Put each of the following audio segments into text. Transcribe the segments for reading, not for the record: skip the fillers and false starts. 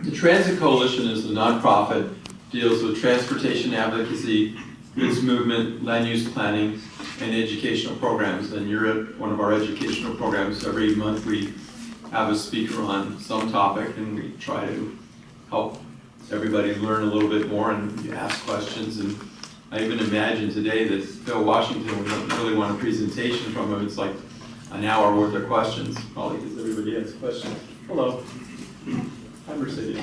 The Transit Coalition is a nonprofit, deals with transportation advocacy, goods movement, land use planning, and educational programs. And you're at one of our educational programs. Every month we have a speaker on some topic, and we try to help everybody learn a little bit more, and you ask questions. And I even imagine today that Phil Washington would really want a presentation from him. It's like an hour worth of questions, probably because everybody has questions. Hello. Hi, Mercedes.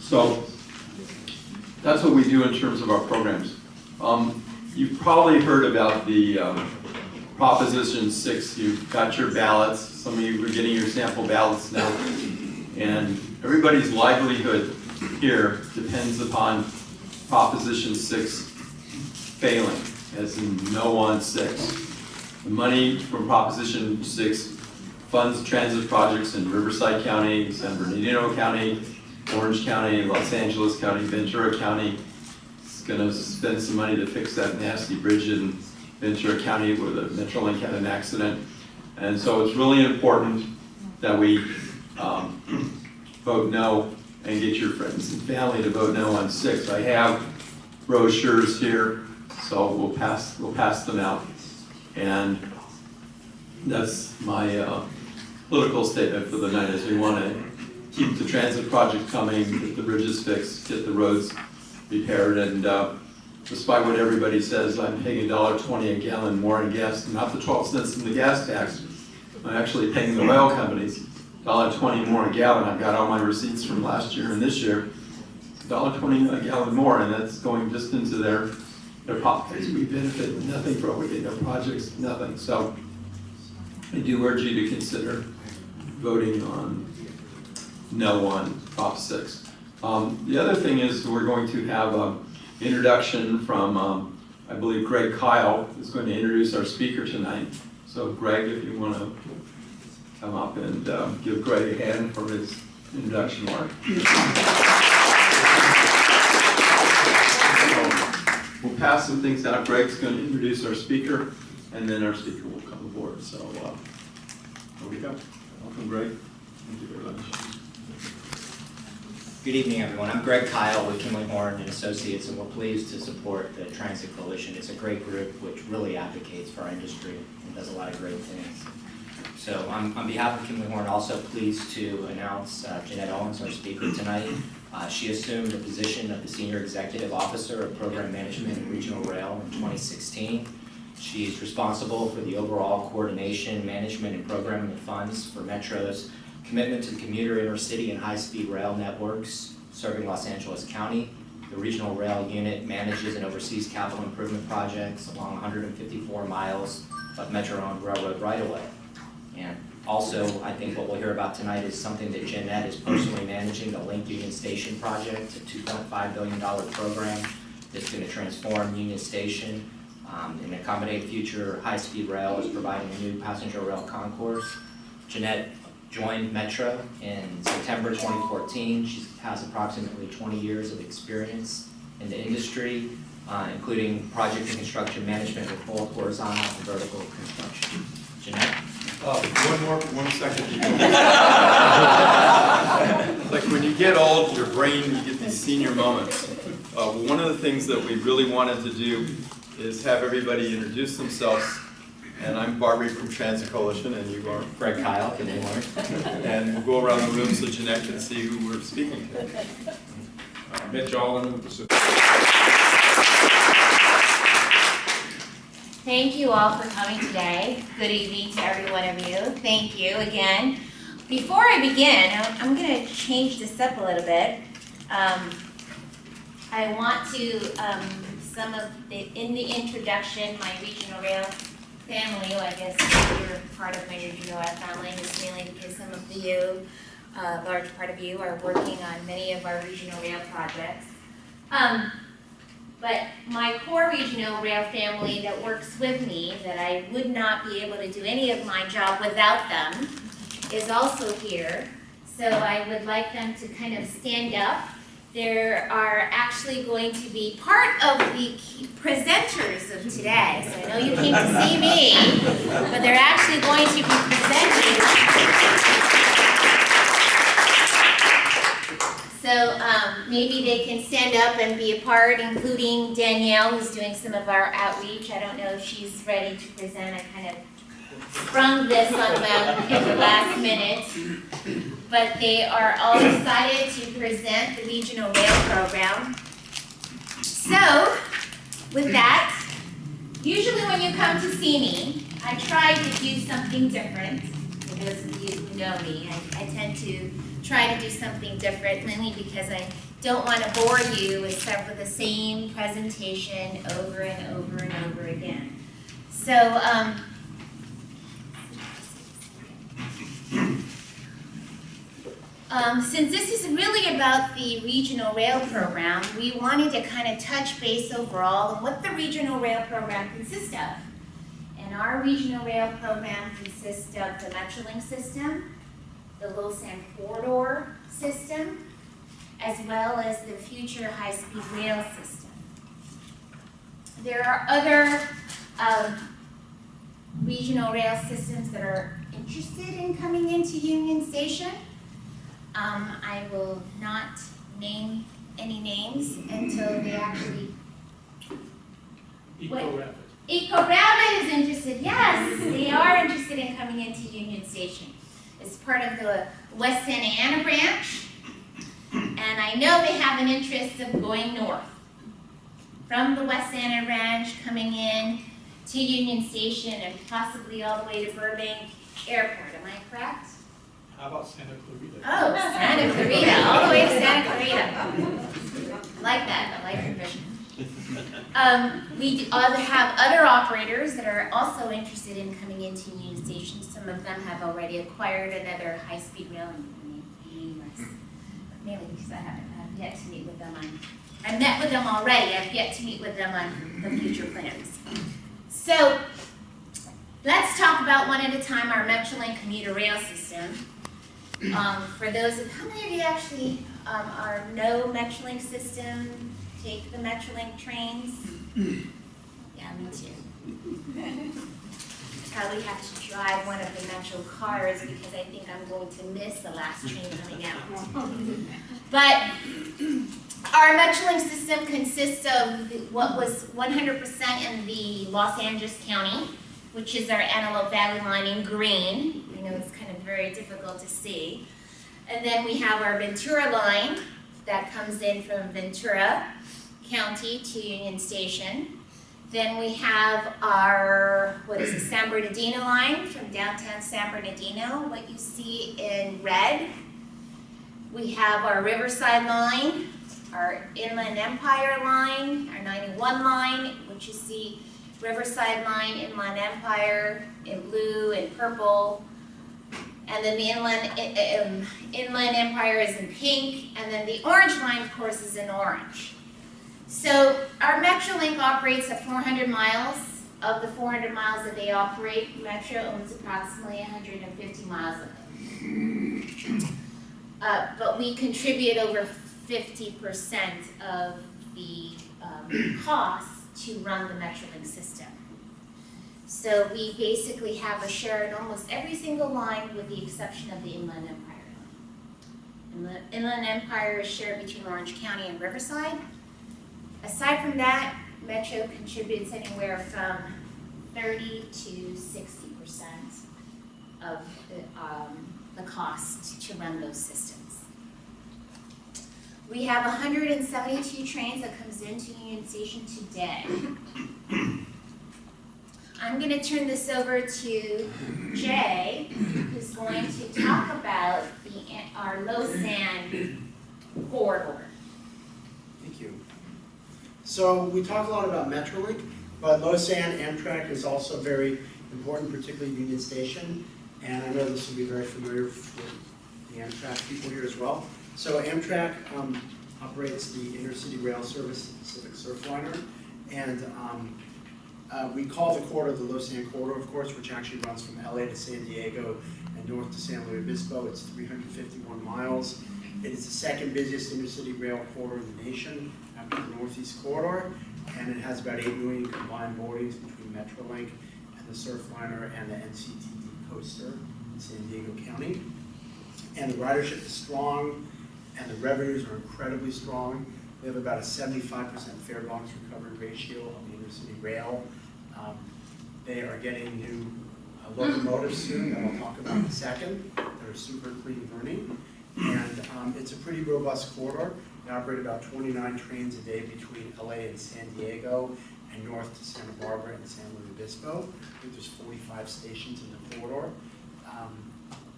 So that's what we do in terms of our programs. You've probably heard about the Proposition 6. You've got your ballots. Some of you are getting your sample ballots now. And everybody's livelihood here depends upon Proposition 6 failing, as in no on 6. The money from Proposition 6 funds transit projects in Riverside County, San Bernardino County, Orange County, Los Angeles County, Ventura County. It's going to spend some money to fix that nasty bridge in Ventura County where the Metrolink had an accident. And so it's really important that we vote no and get your friends and family to vote no on 6. I have brochures here, so we'll pass them out. And that's my political statement for the night, is we want to keep the transit project coming, get the bridges fixed, get the roads repaired, and despite what everybody says, I'm paying $1.20 a gallon more in gas, not the 12 cents in the gas tax. I'm actually paying the oil companies $1.20 more a gallon. I've got all my receipts from last year and this year. $1.20 a gallon more, and that's going just into their pockets. We benefit nothing from it. We get no projects, nothing. So I do urge you to consider voting on no on Prop 6. The other thing is we're going to have an introduction from, I believe Greg Kyle is going to introduce our speaker tonight. So Greg, if you want to come up and give Greg a hand for his introduction work. So we'll pass some things out. Greg's going to introduce our speaker, and then our speaker will come aboard. So here we go. Welcome, Greg. Thank you very much. Good evening, everyone. I'm Greg Kyle with Kimley Horn and Associates, and we're pleased to support the Transit Coalition. It's a great group which really advocates for our industry and does a lot of great things. So on behalf of Kimley Horn, also pleased to announce Jeanette Owens, our speaker tonight. She assumed the position of the Senior Executive Officer of Program Management and Regional Rail in 2016. She's responsible for the overall coordination, management, and programming of funds for Metro's commitment to the commuter, intercity, and high-speed rail networks serving Los Angeles County. The Regional Rail Unit manages and oversees capital improvement projects along 154 miles of Metro-owned railroad right-of-way. And also, I think what we'll hear about tonight is something that Jeanette is personally managing, the Link Union Station project, a $2.5 billion program that's going to transform Union Station and accommodate future high-speed rail, is providing a new passenger rail concourse. Jeanette joined Metro in September 2014. She has approximately 20 years of experience in the industry, including project and construction management with both horizontal and vertical construction. Jeanette? One second. Like when you get old, your brain, you get these senior moments. One of the things that we really wanted to do is have everybody introduce themselves. And I'm Barbie from Transit Coalition, and you are? Greg Kyle, Kimley Horn. And we'll go around the room so Jeanette can see who we're speaking to. Mitch Allen with the Thank you all for coming today. Good evening to every one of you. Thank you again. Before I begin, I'm going to change this up a little bit. I want to, in the introduction, my regional rail family, well, I guess you're part of my regional rail family, just mainly because some of you, a large part of you, are working on many of our regional rail projects. But my core regional rail family that works with me, that I would not be able to do any of my job without them, is also here. So I would like them to kind of stand up. They are actually going to be part of the presenters of today. So I know you came to see me, but they're actually going to be presenting So maybe they can stand up and be a part, including Danielle, who's doing some of our outreach. I don't know if she's ready to present. I kind of sprung this on them at the last minute. But they are all excited to present the Regional Rail Program. So, with that, usually when you come to see me, I try to do something different. For those of you who know me, I tend to try to do something different, mainly because I don't want to bore you with the same presentation over and over and over again. So, since this is really about the Regional Rail Program, we wanted to kind of touch base overall on what the Regional Rail Program consists of. And our Regional Rail Program consists of the Metrolink system, the Lausanne Corridor system, as well as the future high-speed rail system. There are other regional rail systems that are interested in coming into Union Station. I will not name any names until they actually. Eco-Rapid. Eco-Rapid is interested, yes, they are interested in coming into Union Station. It's part of the West Santa Ana branch, and I know they have an interest of going north. From the West Santa Ana branch, coming in to Union Station and possibly all the way to Burbank Airport, am I correct? How about Santa Clarita? Oh, Santa Clarita, all the way to Santa Clarita. Like that, I like your vision. We have other operators that are also interested in coming into Union Station. Some of them have already acquired another high-speed rail nameless. Mainly because I have yet to meet with them I met with them already, I've yet to meet with them on the future plans. So, let's talk about one at a time our Metrolink commuter rail system. For those of, how many of you actually know Metrolink system, take the Metrolink trains? Yeah, me too. Probably have to drive one of the Metro cars because I think I'm going to miss the last train coming out. But our Metrolink system consists of what was 100% in the Los Angeles County, which is our Antelope Valley line in green. I know it's kind of very difficult to see. And then we have our Ventura line that comes in from Ventura County to Union Station. Then we have our, San Bernardino line from downtown San Bernardino, what you see in red. We have our Riverside line, our Inland Empire line, our 91 line, which you see Riverside line, Inland Empire in blue and purple. And then the Inland Empire is in pink, and then the orange line, of course, is in orange. So our Metrolink operates at 400 miles. Of the 400 miles that they operate, Metro owns approximately 150 miles of it. But we contribute over 50% of the costs to run the Metrolink system. So we basically have a share in almost every single line with the exception of the Inland Empire line. And the Inland Empire is shared between Orange County and Riverside. Aside from that, Metro contributes anywhere from 30 to 60% of the cost to run those systems. We have 172 trains that comes into Union Station today. I'm going to turn this over to Jay, who's going to talk about our Lausanne corridor. Thank you. So we talked a lot about Metrolink, but Lausanne Amtrak is also very important, particularly Union Station, and I know this will be very familiar for the Amtrak people here as well. So Amtrak operates the intercity rail service, Pacific Surfliner, and we call the corridor the Lausanne Corridor, of course, which actually runs from LA to San Diego and north to San Luis Obispo. It's 351 miles. It is the second busiest intercity rail corridor in the nation after the Northeast Corridor, and it has about 8 million combined boardings between Metrolink and the Surfliner and the NCTD Coaster in San Diego County. And the ridership is strong. and the revenues are incredibly strong. We have about a 75% fare box recovery ratio on the intercity rail. They are getting new locomotives soon that I'll talk about in a second. They're super clean burning. And it's a pretty robust corridor. They operate about 29 trains a day between LA and San Diego and north to Santa Barbara and San Luis Obispo. I think there's 45 stations in the corridor.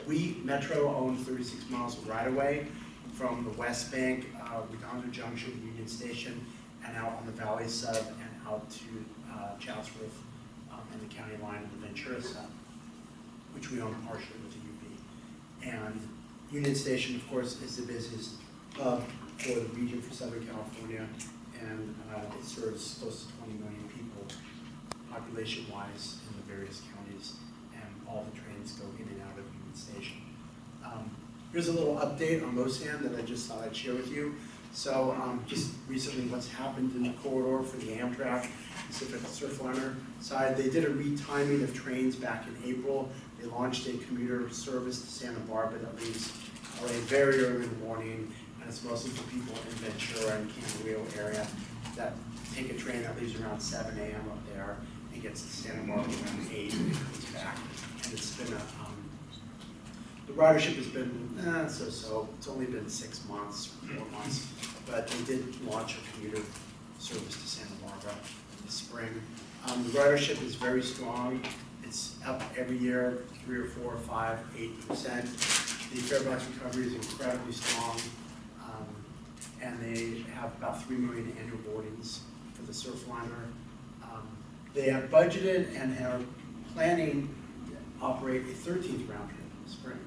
We, Metro, own 36 miles of right-of-way from the West Bank, Redondo Junction, Union Station, and out on the Valley Sub and out to Chatsworth and the county line of the Ventura Sub, which we own partially with the UP. And Union Station, of course, is the busiest hub for the region for Southern California, and it serves close to 20 million people population-wise in the various counties, and all the trains go in and out of Union Station. Here's a little update on Losan that I just thought I'd share with you. So just recently what's happened in the corridor for the Amtrak Pacific Surfliner side, they did a retiming of trains back in April. They launched a commuter service to Santa Barbara that leaves LA very early in the morning, and it's mostly for people in Ventura and Camarillo area that take a train that leaves around 7 a.m. up there and gets to Santa Barbara around 8 and comes back. And it's been the ridership has been so-so. It's only been 6 months, 4 months, but they did launch a commuter service to Santa Barbara in the spring. The ridership is very strong. It's up every year, 3 or 4 or 5, 8%. The fare box recovery is incredibly strong, and they have about 3 million annual boardings for the Surfliner. They have budgeted and are planning to operate a 13th round trip in the spring.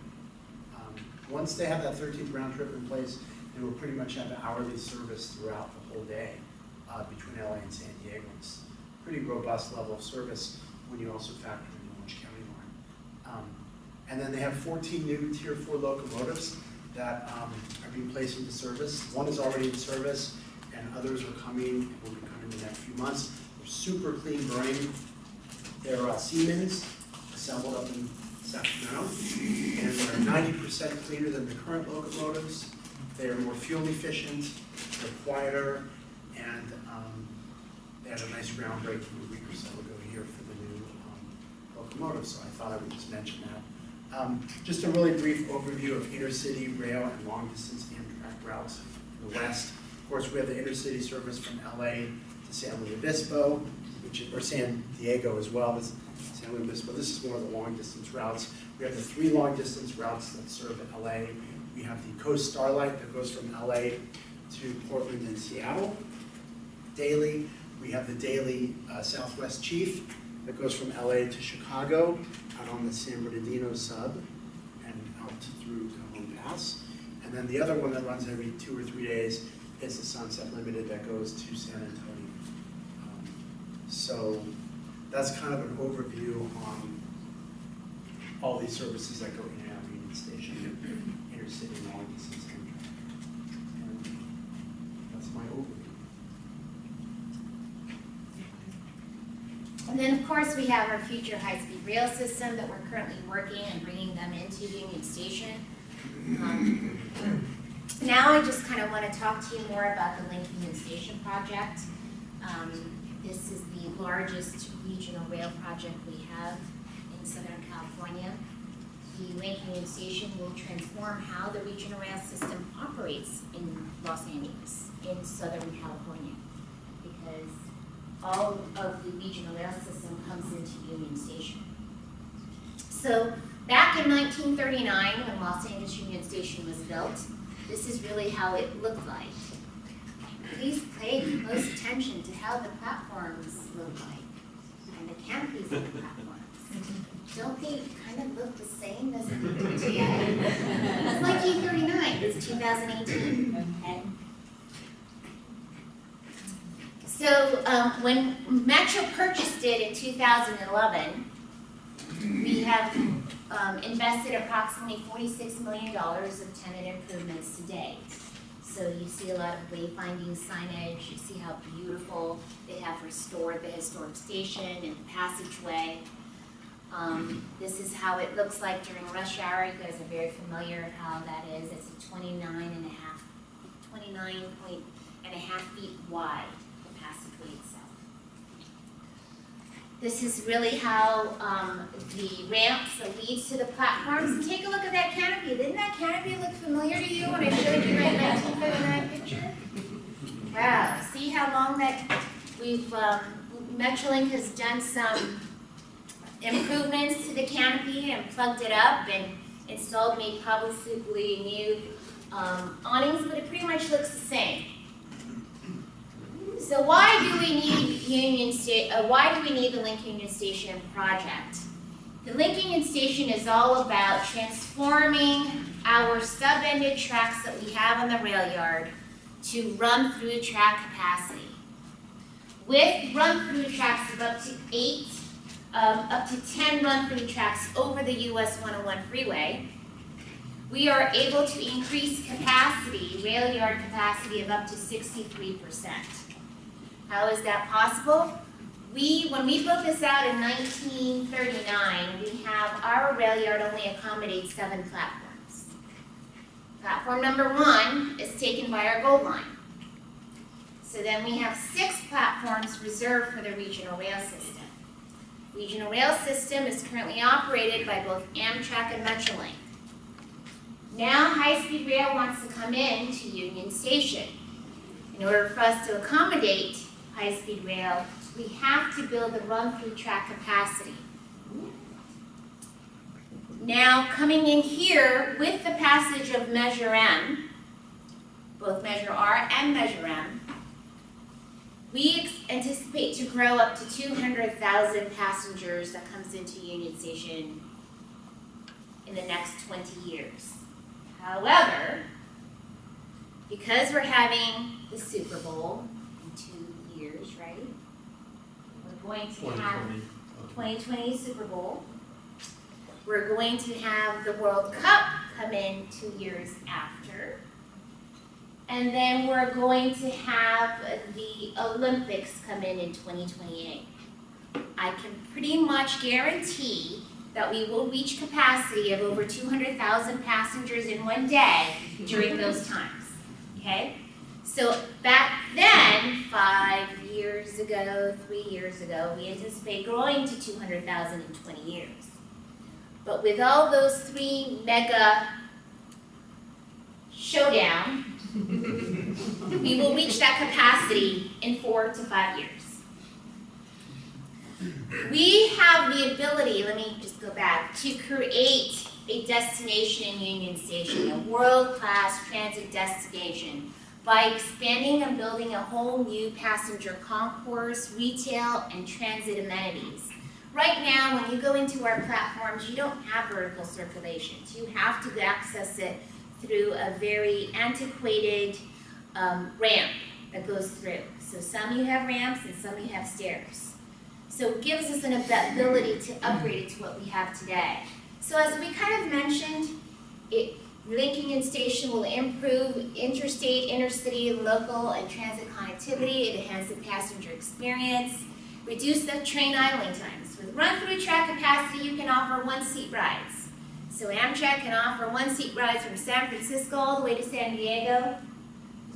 Once they have that 13th round trip in place, they will pretty much have hourly service throughout the whole day between LA and San Diego. It's a pretty robust level of service when you also factor in the Orange County line. And then they have 14 new Tier 4 locomotives that are being placed into service. One is already in service, and others are coming and will be coming in the next few months. They're super clean burning. They're Siemens, assembled up in Sacramento, and they're 90% cleaner than the current locomotives. They are more fuel efficient, they're quieter, and they had a nice groundbreaking a week or so ago here for the new locomotive, so I thought I would just mention that. Just a really brief overview of intercity rail and long-distance Amtrak routes in the west. Of course, we have the intercity service from LA to San Luis Obispo, or San Diego as well as San Luis Obispo. This is one of the long-distance routes. We have the 3 long-distance routes that serve LA. We have the Coast Starlight that goes from LA to Portland and Seattle daily. We have the daily Southwest Chief that goes from LA to Chicago, out on the San Bernardino sub, and out through Cajon Pass. And then the other one that runs every 2 or 3 days is the Sunset Limited that goes to San Antonio. So that's kind of an overview on all these services that go in and out of Union Station, intercity and long distance Amtrak. And that's my overview. And then, of course, we have our future high-speed rail system that we're currently working and bringing them into Union Station. Now I just kind of want to talk to you more about the Link Union Station project. This is the largest regional rail project we have in Southern California. The Link Union Station will transform how the regional rail system operates in Los Angeles, in Southern California, because all of the regional rail system comes into Union Station. So back in 1939, when Los Angeles Union Station was built, this is really how it looked like. Please pay close attention to how the platforms look like and the canopies of the platforms. Don't they kind of look the same as they do today? It's 1939, it's 2018, okay? So when Metro purchased it in 2011, we have invested approximately $46 million of tenant improvements to date. So you see a lot of wayfinding signage, you see how beautiful they have restored the historic station and the passageway. This is how it looks like during rush hour. You guys are very familiar with how that is. It's a 29.5 feet wide, the passageway itself. This is really how the ramps that leads to the platforms. And take a look at that canopy. Didn't that canopy look familiar to you when I showed you that 1959 picture? Wow, see how long that we've, Metrolink has done some improvements to the canopy and plugged it up and installed made publicly new awnings, but it pretty much looks the same. So why do we need the Link Union Station project? The Link Union Station is all about transforming our stub-ended tracks that we have on the rail yard to run-through track capacity. With run-through tracks of up to 10 run-through tracks over the US 101 freeway, we are able to increase capacity, rail yard capacity of up to 63%. How is that possible? When we built this out in 1939, we have our rail yard only accommodates 7 platforms. Platform number 1 is taken by our Gold Line. So then we have 6 platforms reserved for the regional rail system. Regional rail system is currently operated by both Amtrak and Metrolink. Now high-speed rail wants to come in to Union Station. In order for us to accommodate high-speed rail, we have to build the run-through track capacity. Now coming in here with the passage of Measure M, both Measure R and Measure M, we anticipate to grow up to 200,000 passengers that comes into Union Station in the next 20 years. However, because we're having the Super Bowl in 2 years, right? We're going to have 2020 Super Bowl. We're going to have the World Cup come in 2 years after. And then we're going to have the Olympics come in 2028. I can pretty much guarantee that we will reach capacity of over 200,000 passengers in one day during those times, okay? So back then, 5 years ago, 3 years ago, we anticipate growing to 200,000 in 20 years. But with all those 3 mega showdown, we will reach that capacity in 4 to 5 years. We have the ability, let me just go back, to create a destination in Union Station, a world-class transit destination, by expanding and building a whole new passenger concourse, retail, and transit amenities. Right now, when you go into our platforms, you don't have vertical circulations. You have to access it through a very antiquated ramp that goes through. So some you have ramps and some you have stairs. So it gives us an ability to upgrade it to what we have today. So as we kind of mentioned, Link Union Station will improve interstate, intercity, local, and transit connectivity. It enhances the passenger experience, reduce the train idling times. With run-through track capacity, you can offer 1-seat rides. So Amtrak can offer 1-seat rides from San Francisco all the way to San Diego.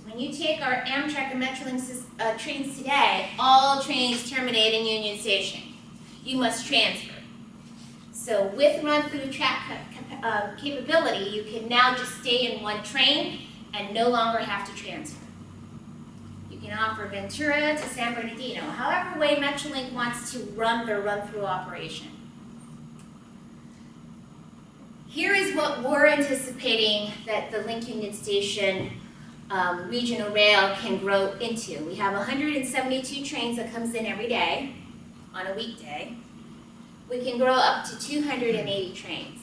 When you take our Amtrak and Metrolink trains today, all trains terminate in Union Station. You must transfer. So with run-through track capability, you can now just stay in one train and no longer have to transfer. You can offer Ventura to San Bernardino, however way Metrolink wants to run their run-through operation. Here is what we're anticipating that the Link Union Station regional rail can grow into. We have 172 trains that comes in every day on a weekday. We can grow up to 280 trains.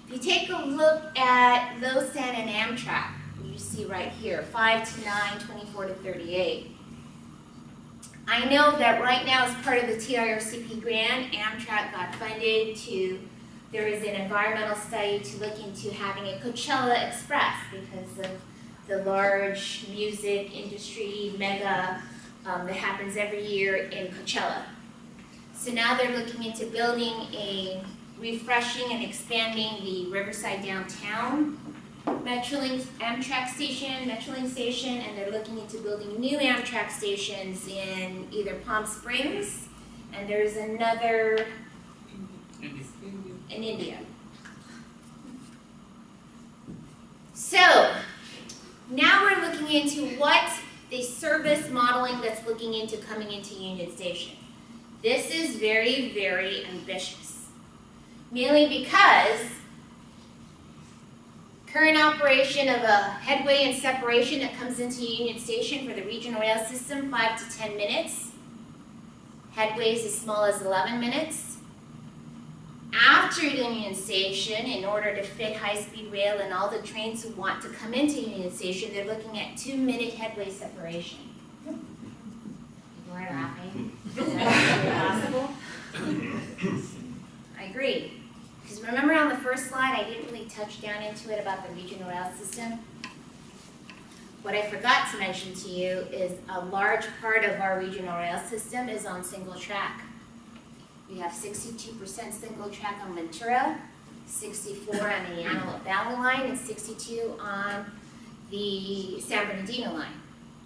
If you take a look at LoSAN and Amtrak, you see right here, 5 to 9, 24 to 38. I know that right now as part of the TIRCP grant, Amtrak got funded there is an environmental study to look into having a Coachella Express because of the large music industry mega that happens every year in Coachella. So now they're looking into refreshing and expanding the Riverside downtown Metrolink Amtrak station, and they're looking into building new Amtrak stations in either Palm Springs, and there's another in India. So, now we're looking into what the service modeling that's looking into coming into Union Station. This is very, very ambitious. Mainly because current operation of a headway and separation that comes into Union Station for the regional rail system, 5 to 10 minutes. Headways as small as 11 minutes. After Union Station, in order to fit high-speed rail and all the trains who want to come into Union Station, they're looking at 2-minute headway separation. People are laughing. Is that possible? I agree. Because remember on the first slide, I didn't really touch down into it about the regional rail system? What I forgot to mention to you is a large part of our regional rail system is on single track. We have 62% single track on Ventura, 64 on the Antelope Valley line, and 62 on the San Bernardino line.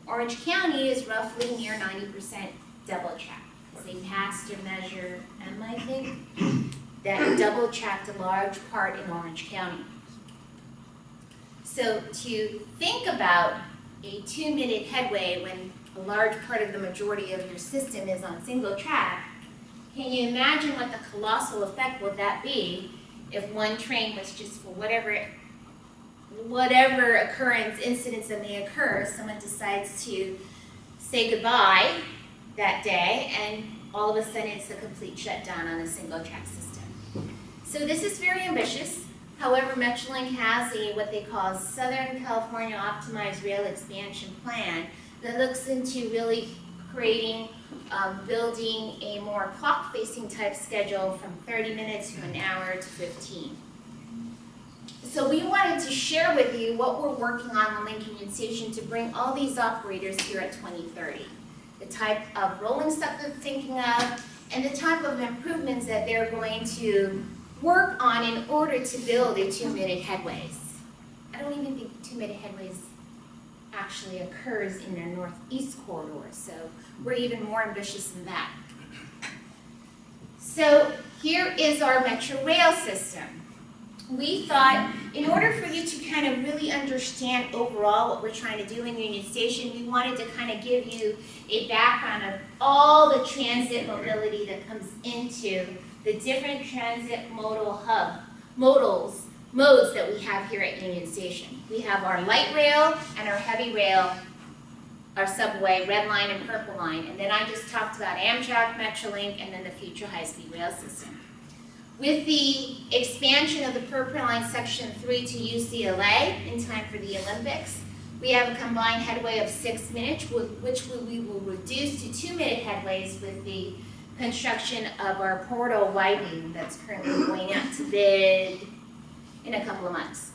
Orange County is roughly near 90% double track. They passed or measure M, I think, that double tracked a large part in Orange County. So to think about a 2-minute headway when a large part of the majority of your system is on single track, can you imagine what the colossal effect would that be if one train was just for whatever occurrence, incidents that may occur, someone decides to say goodbye that day and all of a sudden it's a complete shutdown on a single track system. So this is very ambitious. However, Metrolink has what they call Southern California Optimized Rail Expansion Plan that looks into really creating, building a more clock-facing type schedule from 30 minutes to an hour to 15. So we wanted to share with you what we're working on in Lincoln Union Station to bring all these operators here at 2030. The type of rolling stock they're thinking of, and the type of improvements that they're going to work on in order to build a 2-minute headways. I don't even think 2-minute headways actually occurs in the northeast corridor, so we're even more ambitious than that. So here is our Metro Rail system. We thought in order for you to kind of really understand overall what we're trying to do in Union Station, we wanted to kind of give you a background of all the transit mobility that comes into the different transit modes that we have here at Union Station. We have our light rail and our heavy rail, our subway, red line and purple line, and then I just talked about Amtrak, Metrolink, and then the future high-speed rail system. With the expansion of the Purple Line Section 3 to UCLA in time for the Olympics, we have a combined headway of 6 minutes, which we will reduce to 2-minute headways with the construction of our portal widening that's currently going out to bid in a couple of months.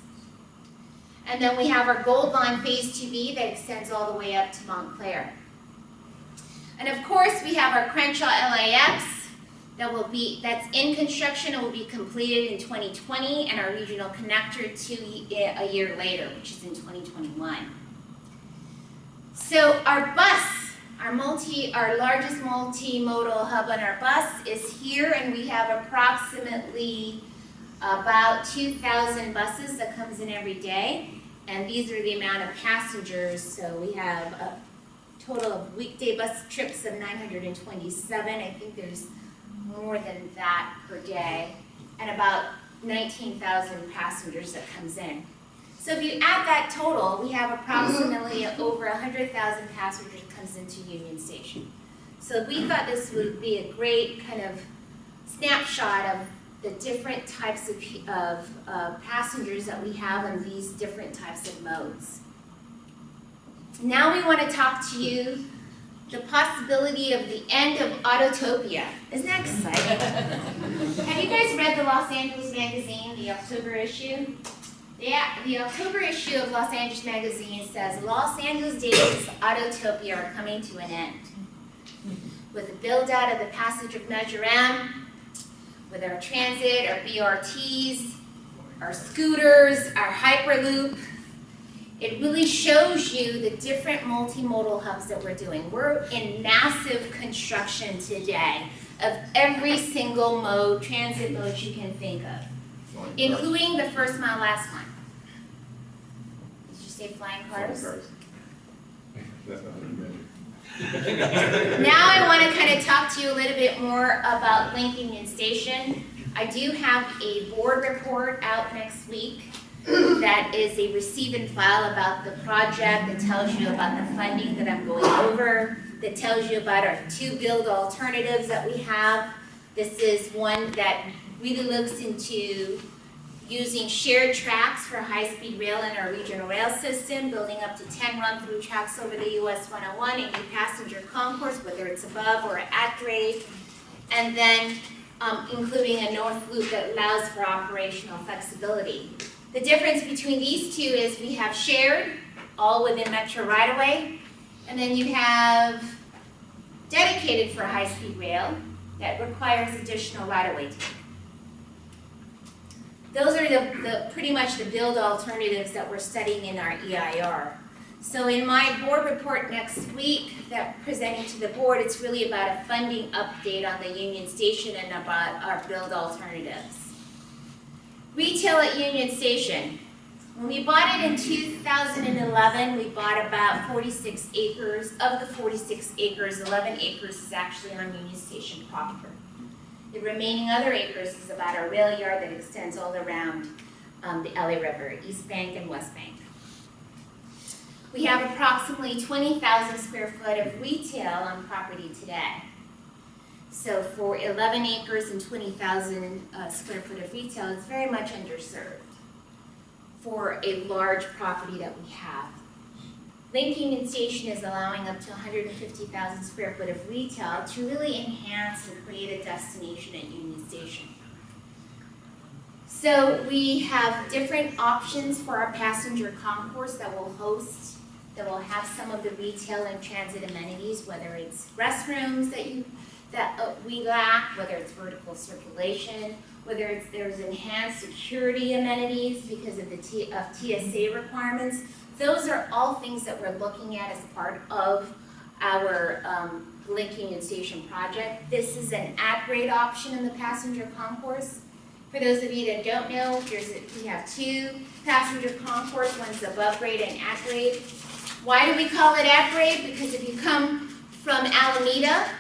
And then we have our Gold Line Phase 2B that extends all the way up to Montclair. And of course, we have our Crenshaw LAX that's in construction and will be completed in 2020, and our regional connector a year later, which is in 2021. So our bus, our largest multimodal hub on our bus is here, and we have approximately about 2,000 buses that comes in every day, and these are the amount of passengers. So we have a total of weekday bus trips of 927. I think there's more than that per day, and about 19,000 passengers that comes in. So if you add that total, we have approximately over 100,000 passengers that comes into Union Station. So we thought this would be a great kind of snapshot of the different types of passengers that we have on these different types of modes. Now we want to talk to you the possibility of the end of Autotopia. Isn't that exciting? Have you guys read the Los Angeles Magazine, the October issue? The October issue of Los Angeles Magazine says, Los Angeles days Autotopia are coming to an end. with the build out of the passage of Measure M, with our transit, our BRTs, our scooters, our Hyperloop. It really shows you the different multimodal hubs that we're doing. We're in massive construction today of every single mode, transit mode you can think of, including the first mile, last mile. Did you say flying cars? That's not what you meant. Now I want to kind of talk to you a little bit more about Lincoln Union Station. I do have a board report out next week that is a receive and file about the project, that tells you about the funding that I'm going over, that tells you about our 2 build alternatives that we have. This is one that really looks into using shared tracks for high-speed rail in our regional rail system, building up to 10 run-through tracks over the US 101, a new passenger concourse, whether it's above or at grade, and then including a north loop that allows for operational flexibility. The difference between these two is we have shared, all within Metro right-of-way, and then you have dedicated for high-speed rail that requires additional right-of-way. Those are the pretty much the build alternatives that we're studying in our EIR. So in my board report next week that I'm presenting to the board, it's really about a funding update on the Union Station and about our build alternatives. Retail at Union Station. When we bought it in 2011, we bought about 46 acres. Of the 46 acres, 11 acres is actually on Union Station proper. The remaining other acres is about our rail yard that extends all around the LA River, East Bank and West Bank. We have approximately 20,000 square foot of retail on property today. So for 11 acres and 20,000 square foot of retail, it's very much underserved for a large property that we have. Lincoln Union Station is allowing up to 150,000 square foot of retail to really enhance and create a destination at Union Station. So we have different options for our passenger concourse that will have some of the retail and transit amenities, whether it's restrooms that we lack, whether it's vertical circulation, whether there's enhanced security amenities because of the TSA requirements. Those are all things that we're looking at as part of our Lincoln Union Station project. This is an at-grade option in the passenger concourse. For those of you that don't know, we have 2 passenger concourse, one's above grade and at grade. Why do we call it at grade? Because if you come from Alameda,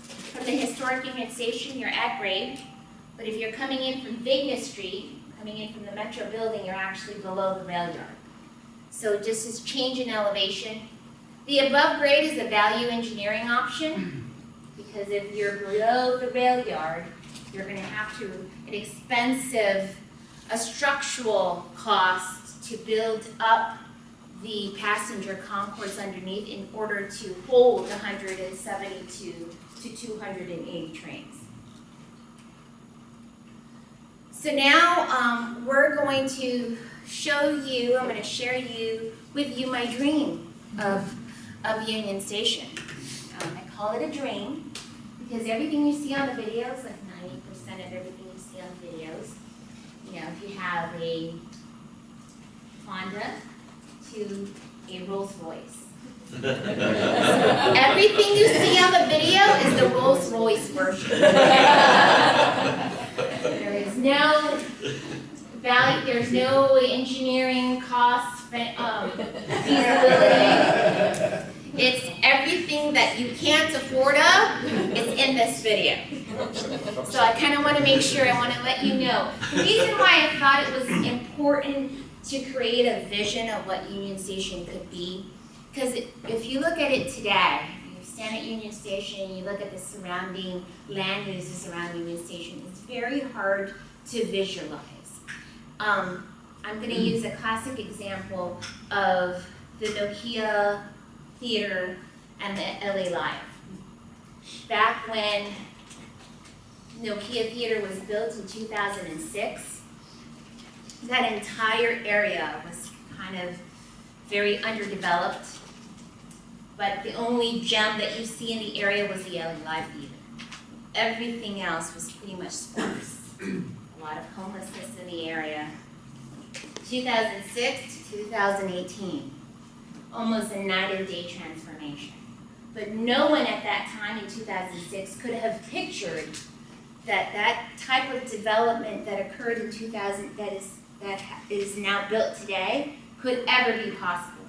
from the historic Union Station, you're at grade. But if you're coming in from Vigna Street, coming in from the Metro building, you're actually below the rail yard. So just this change in elevation. The above grade is a value engineering option, because if you're below the rail yard, you're going to have a structural cost to build up the passenger concourse underneath in order to hold 172 to 280 trains. So now we're going to I'm going to share with you my dream of Union Station. I call it a dream because everything you see on the videos, like 90% of everything you see on videos, if you have a Honda to a Rolls Royce. Everything you see on the video is the Rolls Royce version. There is no value, there's no engineering cost, feasibility. It's everything that you can't afford is in this video. So I kind of want to make sure, I want to let you know. The reason why I thought it was important to create a vision of what Union Station could be, because if you look at it today, you stand at Union Station, you look at the surrounding land uses around Union Station, it's very hard to visualize. I'm going to use a classic example of the Nokia Theater and the LA Live. Back when Nokia Theater was built in 2006, that entire area was kind of very underdeveloped. but the only gem that you see in the area was the LA Live Theater. Everything else was pretty much sparse. A lot of homelessness in the area. 2006 to 2018, almost a night-and-day transformation. But no one at that time in 2006 could have pictured that that type of development that occurred in 2000, that is now built today, could ever be possible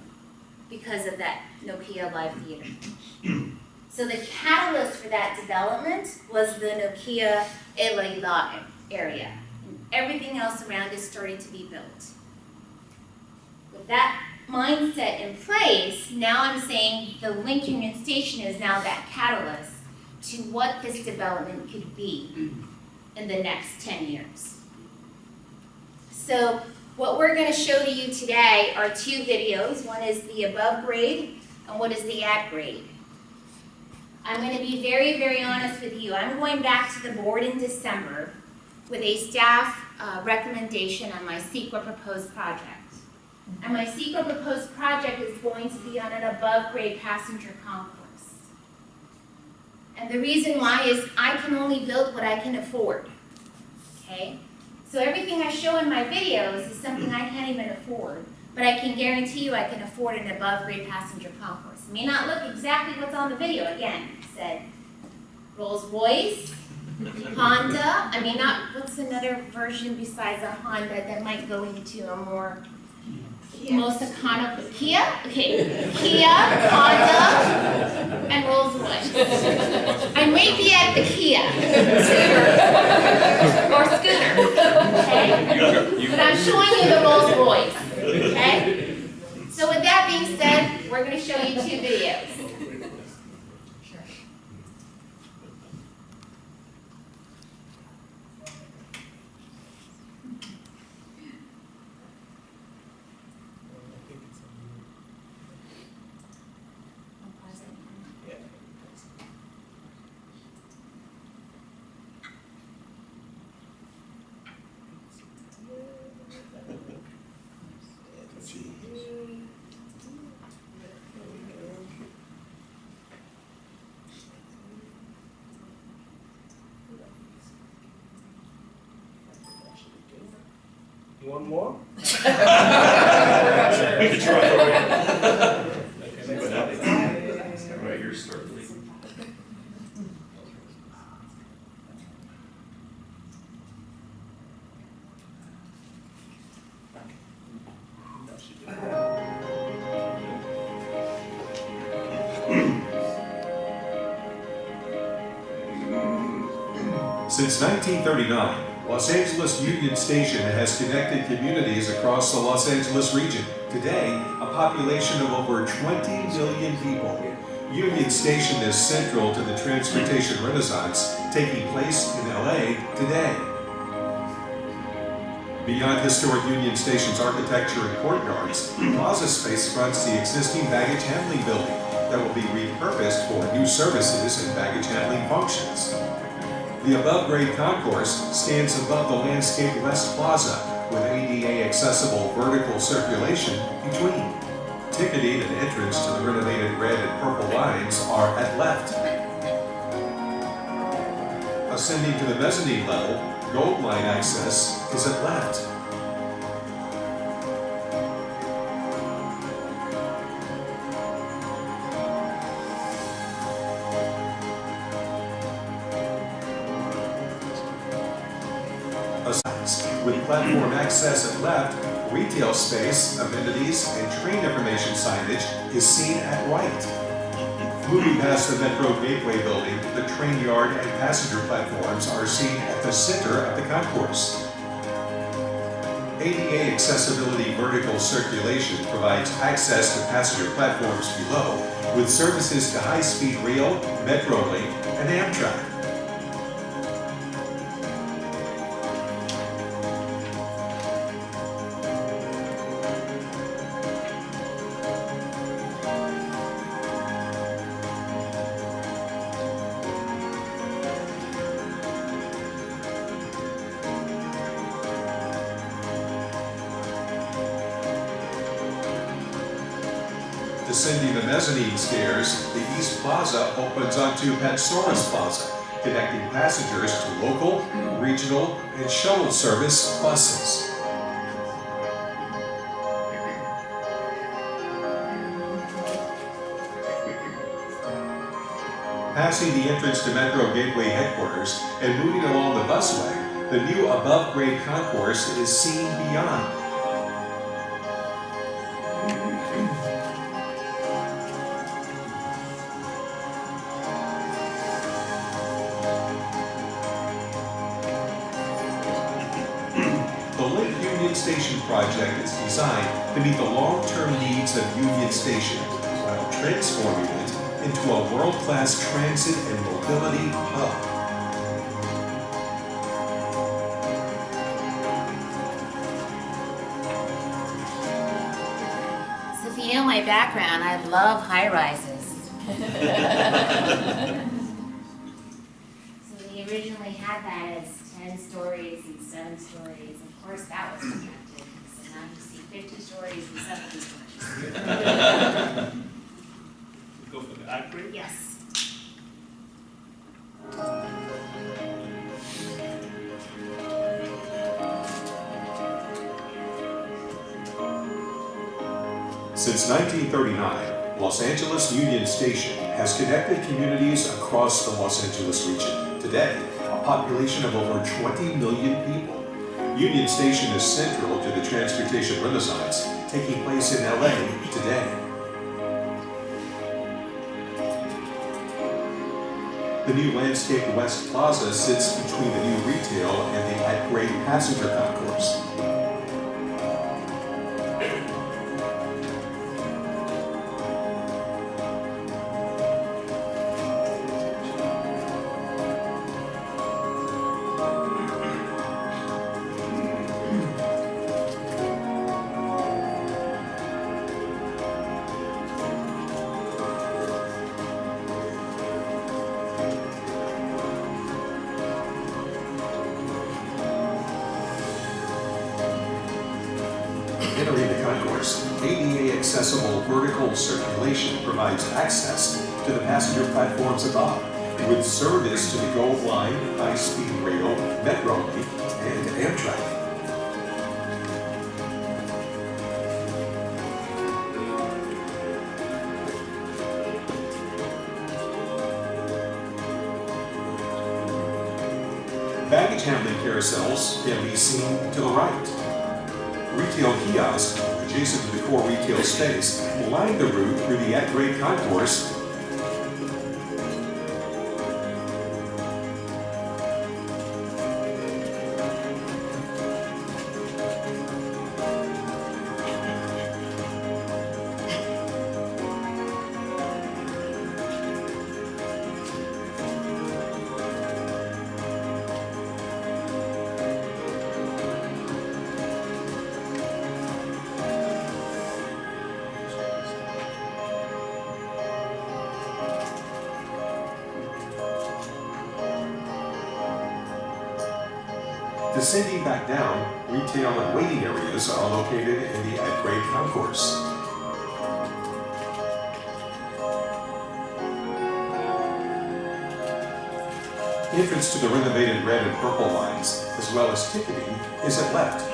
because of that Nokia Live Theater. So the catalyst for that development was the Nokia LA area. And everything else around is starting to be built. With that mindset in place, now I'm saying the Link Union Station is now that catalyst to what this development could be in the next 10 years. So what we're going to show to you today are two videos. One is the above grade and one is the at grade. I'm going to be very, very honest with you. I'm going back to the board in December with a staff recommendation on my CEQA proposed project. And my CEQA proposed project is going to be on an above grade passenger concourse. And the reason why is I can only build what I can afford, okay? So everything I show in my videos is something I can't even afford, but I can guarantee you I can afford an above grade passenger concourse. It may not look exactly what's on the video. Again, it said Rolls-Royce, Honda, what's another version besides a Honda that might go into a more most economical, Kia? Okay, Kia, Honda, and Rolls-Royce. I may be at the Kia, scooter, okay? But I'm showing you the Rolls-Royce, okay? So with that being said, we're gonna show you two videos. You want more? We could try. Right, you're starting. Since 1939, Los Angeles Union Station has connected communities across the Los Angeles region. Today, a population of over 20 million people. Union Station is central to the transportation renaissance taking place in LA today. Beyond historic Union Station's architecture and courtyards, plaza space fronts the existing baggage handling building that will be repurposed for new services and baggage handling functions. The above-grade concourse stands above the landscaped West Plaza with ADA accessible vertical circulation between. Ticketing and entrance to the renovated red and purple lines are at left. Ascending to the mezzanine level, Gold Line access is at left. With platform access at left, retail space, amenities, and train information signage is seen at right. Moving past the Metro Gateway building, the train yard and passenger platforms are seen at the center of the concourse. ADA accessibility vertical circulation provides access to passenger platforms below, with services to high-speed rail, Metrolink, and Amtrak. Descending the mezzanine stairs, the East Plaza opens onto Petsoris Plaza, connecting passengers to local, regional, and shuttle service buses. Passing the entrance to Metro Gateway headquarters and moving along the busway, the new above-grade concourse is seen beyond. The Lake Union Station project is designed to meet the long-term needs of Union Station while transforming it into a world-class transit and mobility hub. So if you know my background, I love high-rises. So we originally had that as 10 stories and 7 stories. Of course, that was rejected. So now you see 50 stories and 70 stories. Go for the upgrade. Yes. Since 1939, Los Angeles Union Station has connected communities across the Los Angeles region. Today, a population of over 20 million people. Union Station is central to the transportation renaissance taking place in LA today. The new landscaped West Plaza sits between the new retail and the at-grade passenger concourse. Entering the concourse, ADA accessible vertical circulation provides access to the passenger platforms above, with service to the Gold Line, high-speed rail, Metrolink, and Amtrak. Baggage handling carousels can be seen to the right. Retail kiosks, adjacent to the core retail space, line the route through the at-grade concourse. Descending back down, retail and waiting areas are located in the at-grade concourse. Entrance to the renovated red and purple lines, as well as ticketing, is at left.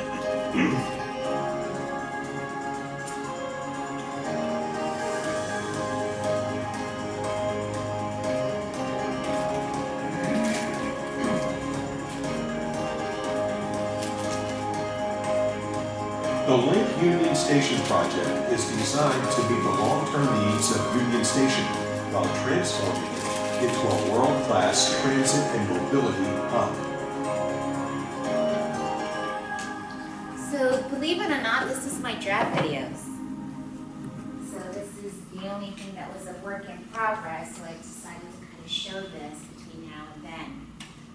The Lake Union Station project is designed to meet the long-term needs of Union Station while transforming it into a world-class transit and mobility hub. So believe it or not, this is my draft videos. So this is the only thing that was a work in progress, so I decided to kind of show this between now and then.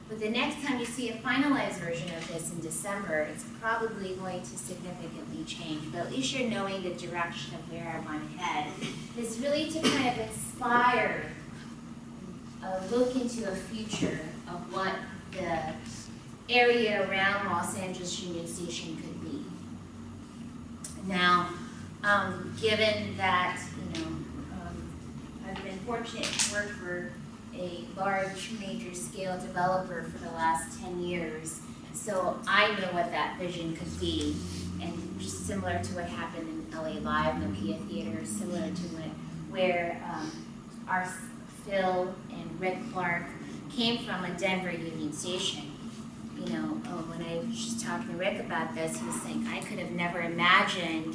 But the next time you see a finalized version of this in December, it's probably going to significantly change. But at least you're knowing the direction of where I want to head. It's really to kind of inspire a look into a future of what the area around Los Angeles Union Station could be. Now, given that, I've been fortunate to work for a large, major scale developer for the last 10 years. So I know what that vision could be, and just similar to what happened in LA Live, Nokia Theater, similar to where our Phil and Rick Clark came from a Denver Union Station. When I was just talking to Rick about this, he was saying, I could have never imagined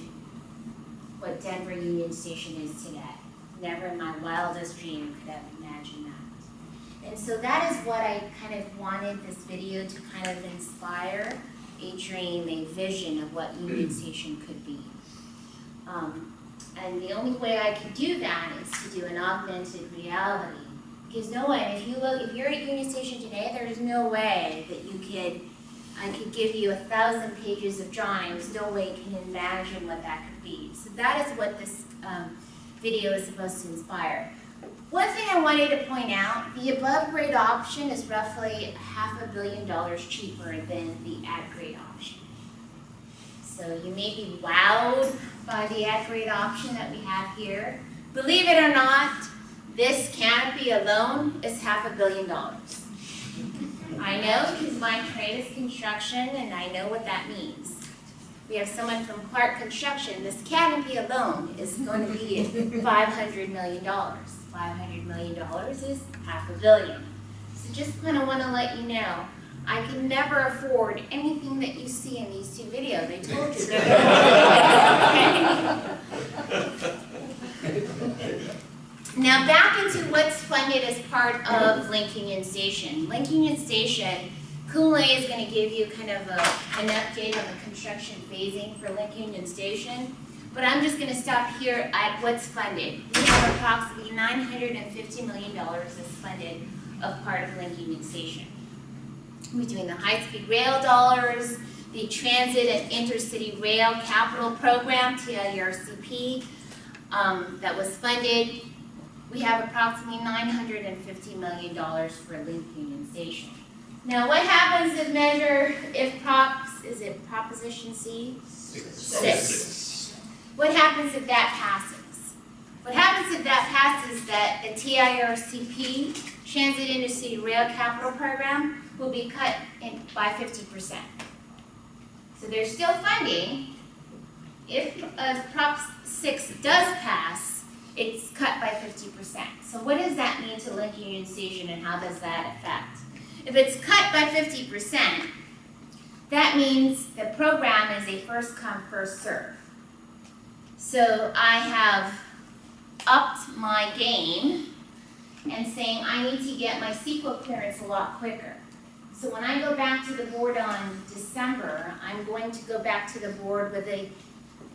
what Denver Union Station is today. Never in my wildest dream could have imagined that. And so that is what I kind of wanted this video to kind of inspire, a dream, a vision of what Union Station could be. And the only way I could do that is to do an augmented reality. Because no one, if you're at Union Station today, there's no way that I could give you 1,000 pages of drawings, no way you can imagine what that could be. So that is what this video is supposed to inspire. One thing I wanted to point out, the above grade option is roughly $500 million cheaper than the at grade option. So you may be wowed by the at grade option that we have here. Believe it or not, this canopy alone is $500 million. I know because my trade is construction and I know what that means. We have someone from Clark Construction. This canopy alone is going to be $500 million. $500 million is $500 million. So just kind of want to let you know, I can never afford anything that you see in these two videos. I told you they're Now back into what's funded as part of Link Union Station. Link Union Station, Kunle is going to give you kind of an update on the construction phasing for Link Union Station. But I'm just going to stop here at what's funded. We have approximately $950 million that's funded of part of Link Union Station. We're doing the high-speed rail dollars, the Transit and Intercity Rail Capital Program, TIRCP, that was funded. We have approximately $950 million for Link Union Station. Now, what happens if Proposition C? 6. What happens if that passes? What happens if that passes, that the TIRCP, Transit Intercity Rail Capital Program, will be cut by 50%. So there's still funding. If Prop 6 does pass, it's cut by 50%. So what does that mean to Link Union Station and how does that affect? If it's cut by 50%, that means the program is a first come, first serve. So I have upped my game and saying I need to get my CEQA clearance a lot quicker. So when I go back to the board on December, I'm going to go back to the board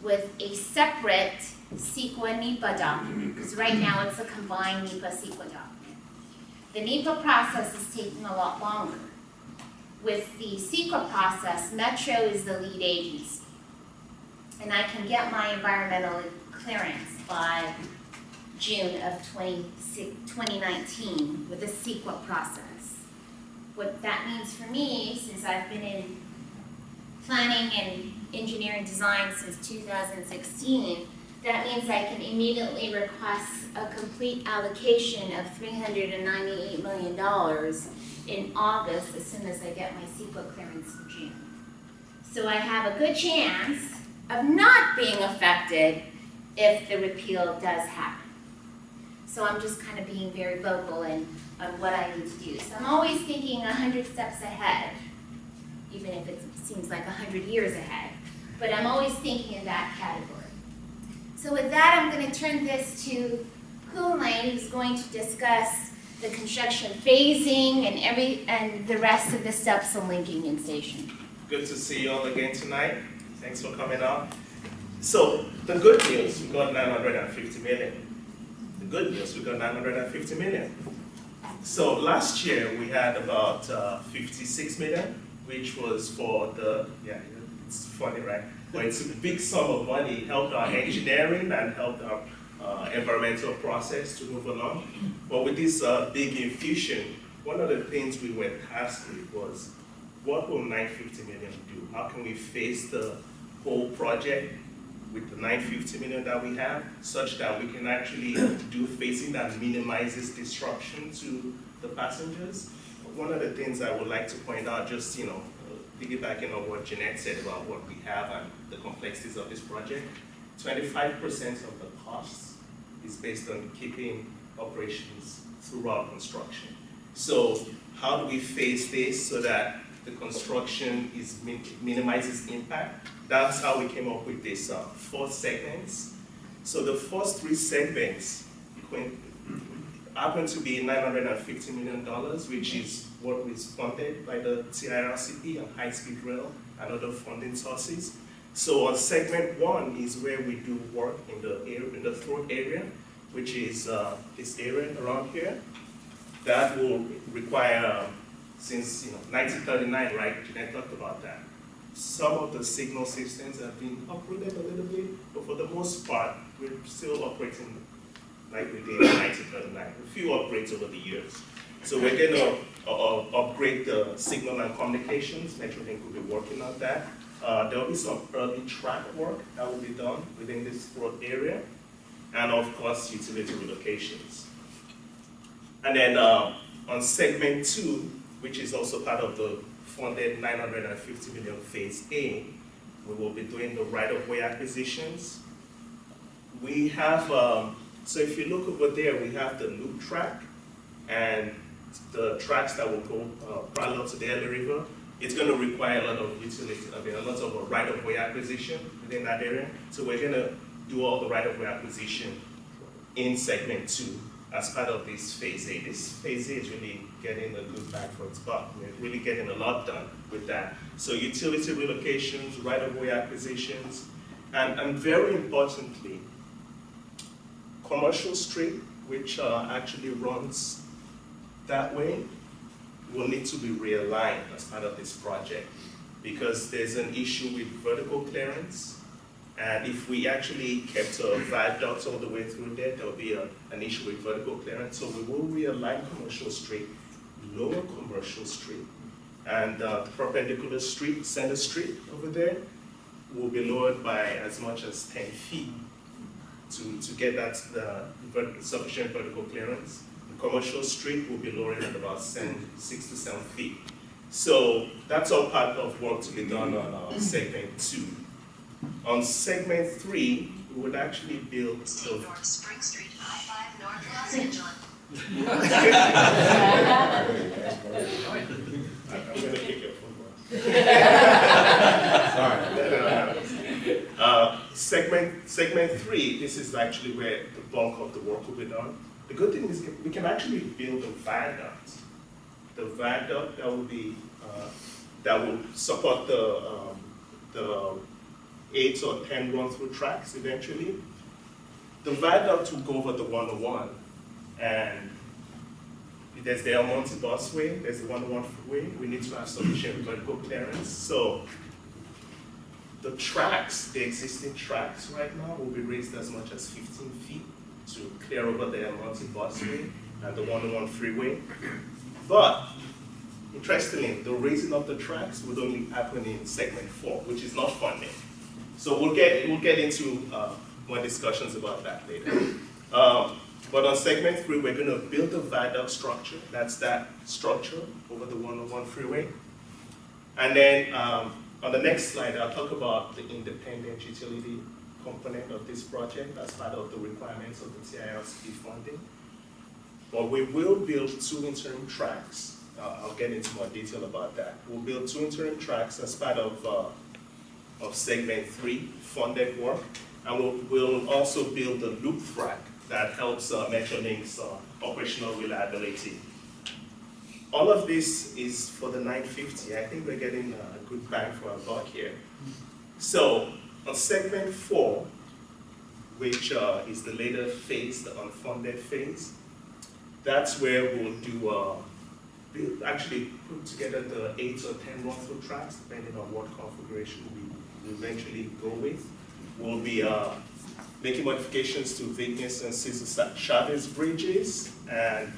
with a separate CEQA NEPA document, because right now it's a combined NEPA CEQA document. The NEPA process is taking a lot longer. With the CEQA process, Metro is the lead agency. And I can get my environmental clearance by June of 2019 with the CEQA process. What that means for me, since I've been in planning and engineering design since 2016, that means I can immediately request a complete allocation of $398 million in August as soon as I get my CEQA clearance in June. So I have a good chance of not being affected if the repeal does happen. So I'm just kind of being very vocal on what I need to do. So I'm always thinking 100 steps ahead, even if it seems like 100 years ahead. But I'm always thinking in that category. So with that, I'm going to turn this to Kunle, who's going to discuss the construction phasing and the rest of the steps on Link Union Station. Good to see you all again tonight. Thanks for coming out. So the good news, we got 950 million. The good news, we got 950 million. So last year we had about 56 million, which was for it's funny, right? But it's a big sum of money. It helped our engineering and helped our environmental process to move along. But with this big infusion, one of the things we were tasked with was, what will 950 million do? How can we face the whole project with the 950 million that we have, such that we can actually do phasing that minimizes disruption to the passengers. One of the things I would like to point out, just piggybacking on what Jeanette said about what we have and the complexities of this project, 25% of the costs is based on keeping operations throughout construction. So how do we phase this so that the construction minimizes impact? That's how we came up with these 4 segments. So the first 3 segments happen to be $950 million, which is what was funded by the TIRCP and high-speed rail and other funding sources. So on segment 1 is where we do work in the throat area, which is this area around here. That will require, since 1939, right? Jeanette talked about that. Some of the signal systems have been upgraded a little bit, but for the most part, we're still operating like we did in 1939. A few upgrades over the years. So we're going to upgrade the signal and communications. Metrolink will be working on that. There will be some early track work that will be done within this throat area, and of course, utility relocations. And then on segment 2, which is also part of the funded $950 million phase A, we will be doing the right-of-way acquisitions. We have, so if you look over there, we have the loop track and the tracks that will go parallel to the Ele River. It's going to require a lot of utility, a lot of right-of-way acquisition within that area. So we're going to do all the right-of-way acquisition in segment 2 as part of this phase A. This phase A is really getting a good bang for its buck. We're really getting a lot done with that. So utility relocations, right-of-way acquisitions, and very importantly, Commercial Street, which actually runs that way, will need to be realigned as part of this project because there's an issue with vertical clearance. And if we actually kept a viaduct all the way through there, there will be an issue with vertical clearance. So we will realign Commercial Street, lower Commercial Street, and the perpendicular street, Center Street over there, will be lowered by as much as 10 feet to get that sufficient vertical clearance. The Commercial Street will be lowered at about 6 to 7 feet. So that's all part of work to be done on segment 2. On segment 3, we would actually build Stay North Spring Street, I-5 North Los Angeles. I'm going to kick your phone. Segment 3, this is actually where the bulk of the work will be done. The good thing is we can actually build a viaduct. The viaduct that will support the 8 or 10 run-through tracks eventually. The viaduct will go over the 101, and there's the El Monte busway, there's the 101 freeway. We need to have sufficient vertical clearance. So the tracks, the existing tracks right now, will be raised as much as 15 feet to clear over the El Monte busway and the 101 freeway. But interestingly, the raising of the tracks would only happen in segment 4, which is not funded. So we'll get into more discussions about that later. But on segment 3, we're going to build a viaduct structure. That's that structure over the 101 freeway. And then on the next slide, I'll talk about the independent utility component of this project as part of the requirements of the TIRCP funding. But we will build 2 interim tracks. I'll get into more detail about that. We'll build 2 interim tracks as part of segment 3 funded work, and we'll also build a loop track that helps Metrolink's operational reliability. All of this is for the 950. I think we're getting a good bang for our buck here. So on segment 4, which is the later phase, the unfunded phase, that's where we'll do actually put together the 8 or 10 run-through tracks, depending on what configuration we eventually go with. We'll be making modifications to Vignes and Cesar Chavez bridges, and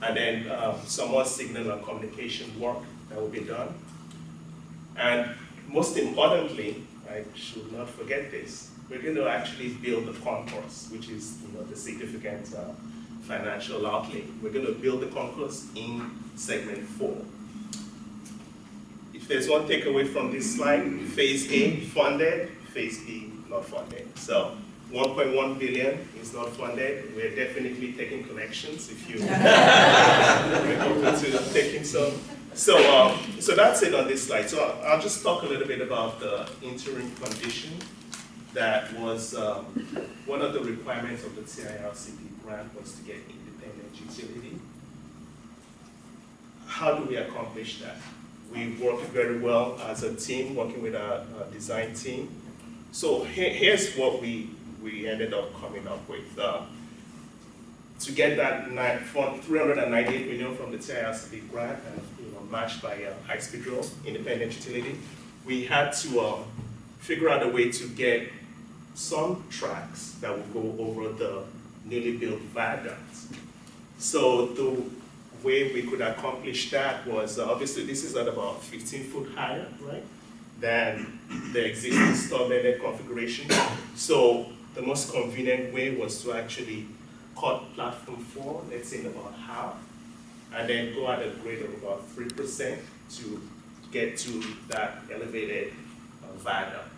then some more signal and communication work that will be done. And most importantly, I should not forget this. We're going to actually build the concourse, which is the significant financial outlay. We're going to build the concourse in segment 4. If there's one takeaway from this slide, phase A funded, phase B not funded. So 1.1 billion is not funded. We're definitely taking connections if you we're open to taking some. So that's it on this slide. So I'll just talk a little bit about the interim condition that was one of the requirements of the TIRCP grant was to get independent utility. How do we accomplish that? We work very well as a team, working with our design team. So here's what we ended up coming up with. To get that 398 million from the TIRCP grant and matched by High-Speed Rail, independent utility, we had to figure out a way to get some tracks that would go over the newly built viaducts. So the way we could accomplish that was, obviously this is at about 15 foot higher, right, than the existing stud-leaded configuration. So the most convenient way was to actually cut platform 4, let's say in about half, and then go at a grade of about 3% to get to that elevated viaduct.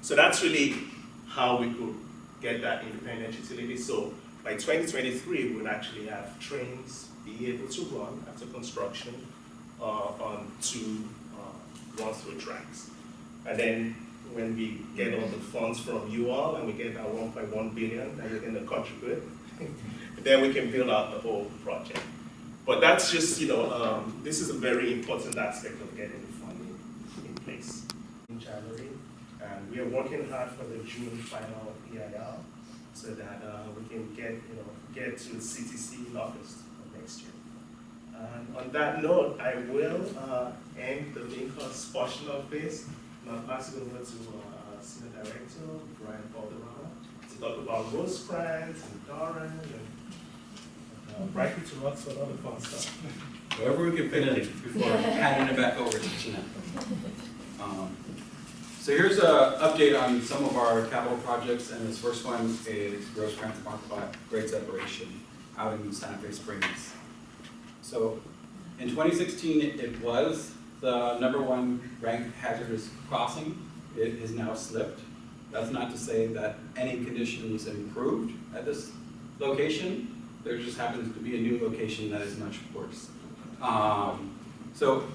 So that's really how we could get that independent utility. So by 2023, we would actually have trains be able to run after construction on 2 run-through tracks. And then when we get all the funds from you all and we get our 1.1 billion that you're going to contribute, then we can build out the whole project. But that's just, this is a very important aspect of getting the funding in place in January. And we are working hard for the June final EIR so that we can get to CTC in August of next year. And on that note, I will end the main course portion of this. Now pass it over to Senior Director Brian Valderrama to talk about Rosecrans and Durham and Brighton to Oxford and all the fun stuff. Wherever we can fit in before handing it back over to Jeanette. So here's an update on some of our capital projects, and this first one is Rosecrans Park Lot grade separation out in Santa Fe Springs. So in 2016, it was the #1 ranked hazardous crossing. It has now slipped. That's not to say that any conditions improved at this location. There just happens to be a new location that is much worse. So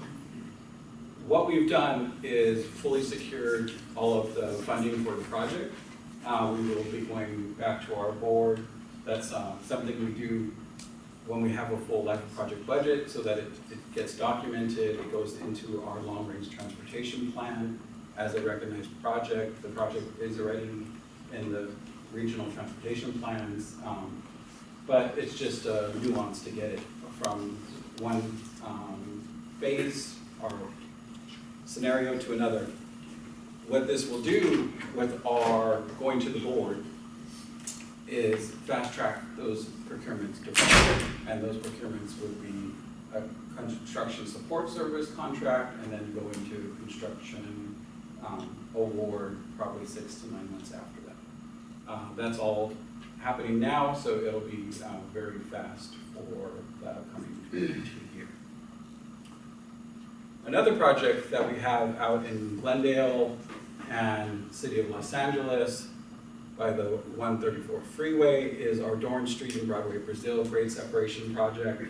what we've done is fully secured all of the funding for the project. We will be going back to our board. That's something we do when we have a full life of project budget so that it gets documented. It goes into our long-range transportation plan as a recognized project. The project is already in the regional transportation plans, but it's just a nuance to get it from one phase or scenario to another. What this will do with our going to the board is fast track those procurements to budget, and those procurements would be a construction support service contract and then go into construction award probably 6 to 9 months after that. That's all happening now, so it'll be very fast for the upcoming year. Another project that we have out in Glendale and City of Los Angeles by the 134 freeway is our Dorn Street and Broadway Brazil grade separation project.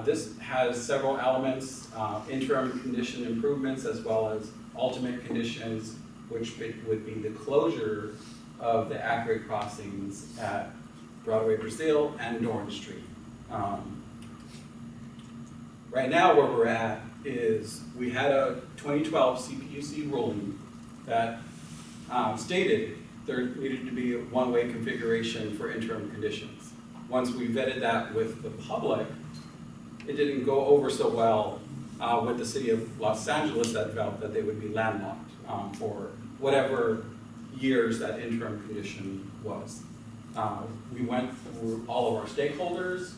This has several elements, interim condition improvements as well as ultimate conditions, which would be the closure of the at-grade crossings at Broadway Brazil and Dorn Street. Right now where we're at is we had a 2012 CPUC ruling that stated there needed to be a one-way configuration for interim conditions. Once we vetted that with the public, it didn't go over so well with the City of Los Angeles that felt that they would be landlocked for whatever years that interim condition was. We went through all of our stakeholders.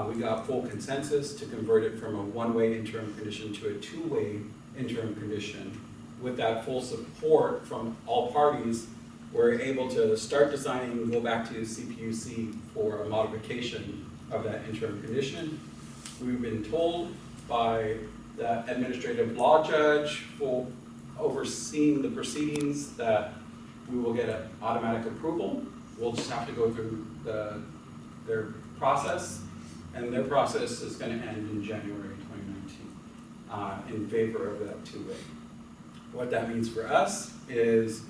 We got full consensus to convert it from a one-way interim condition to a two-way interim condition with that full support from all parties, we're able to start designing and go back to CPUC for a modification of that interim condition. We've been told by the administrative law judge for overseeing the proceedings that we will get an automatic approval. We'll just have to go through their process, and their process is going to end in January 2019 in favor of that two-way. What that means for us is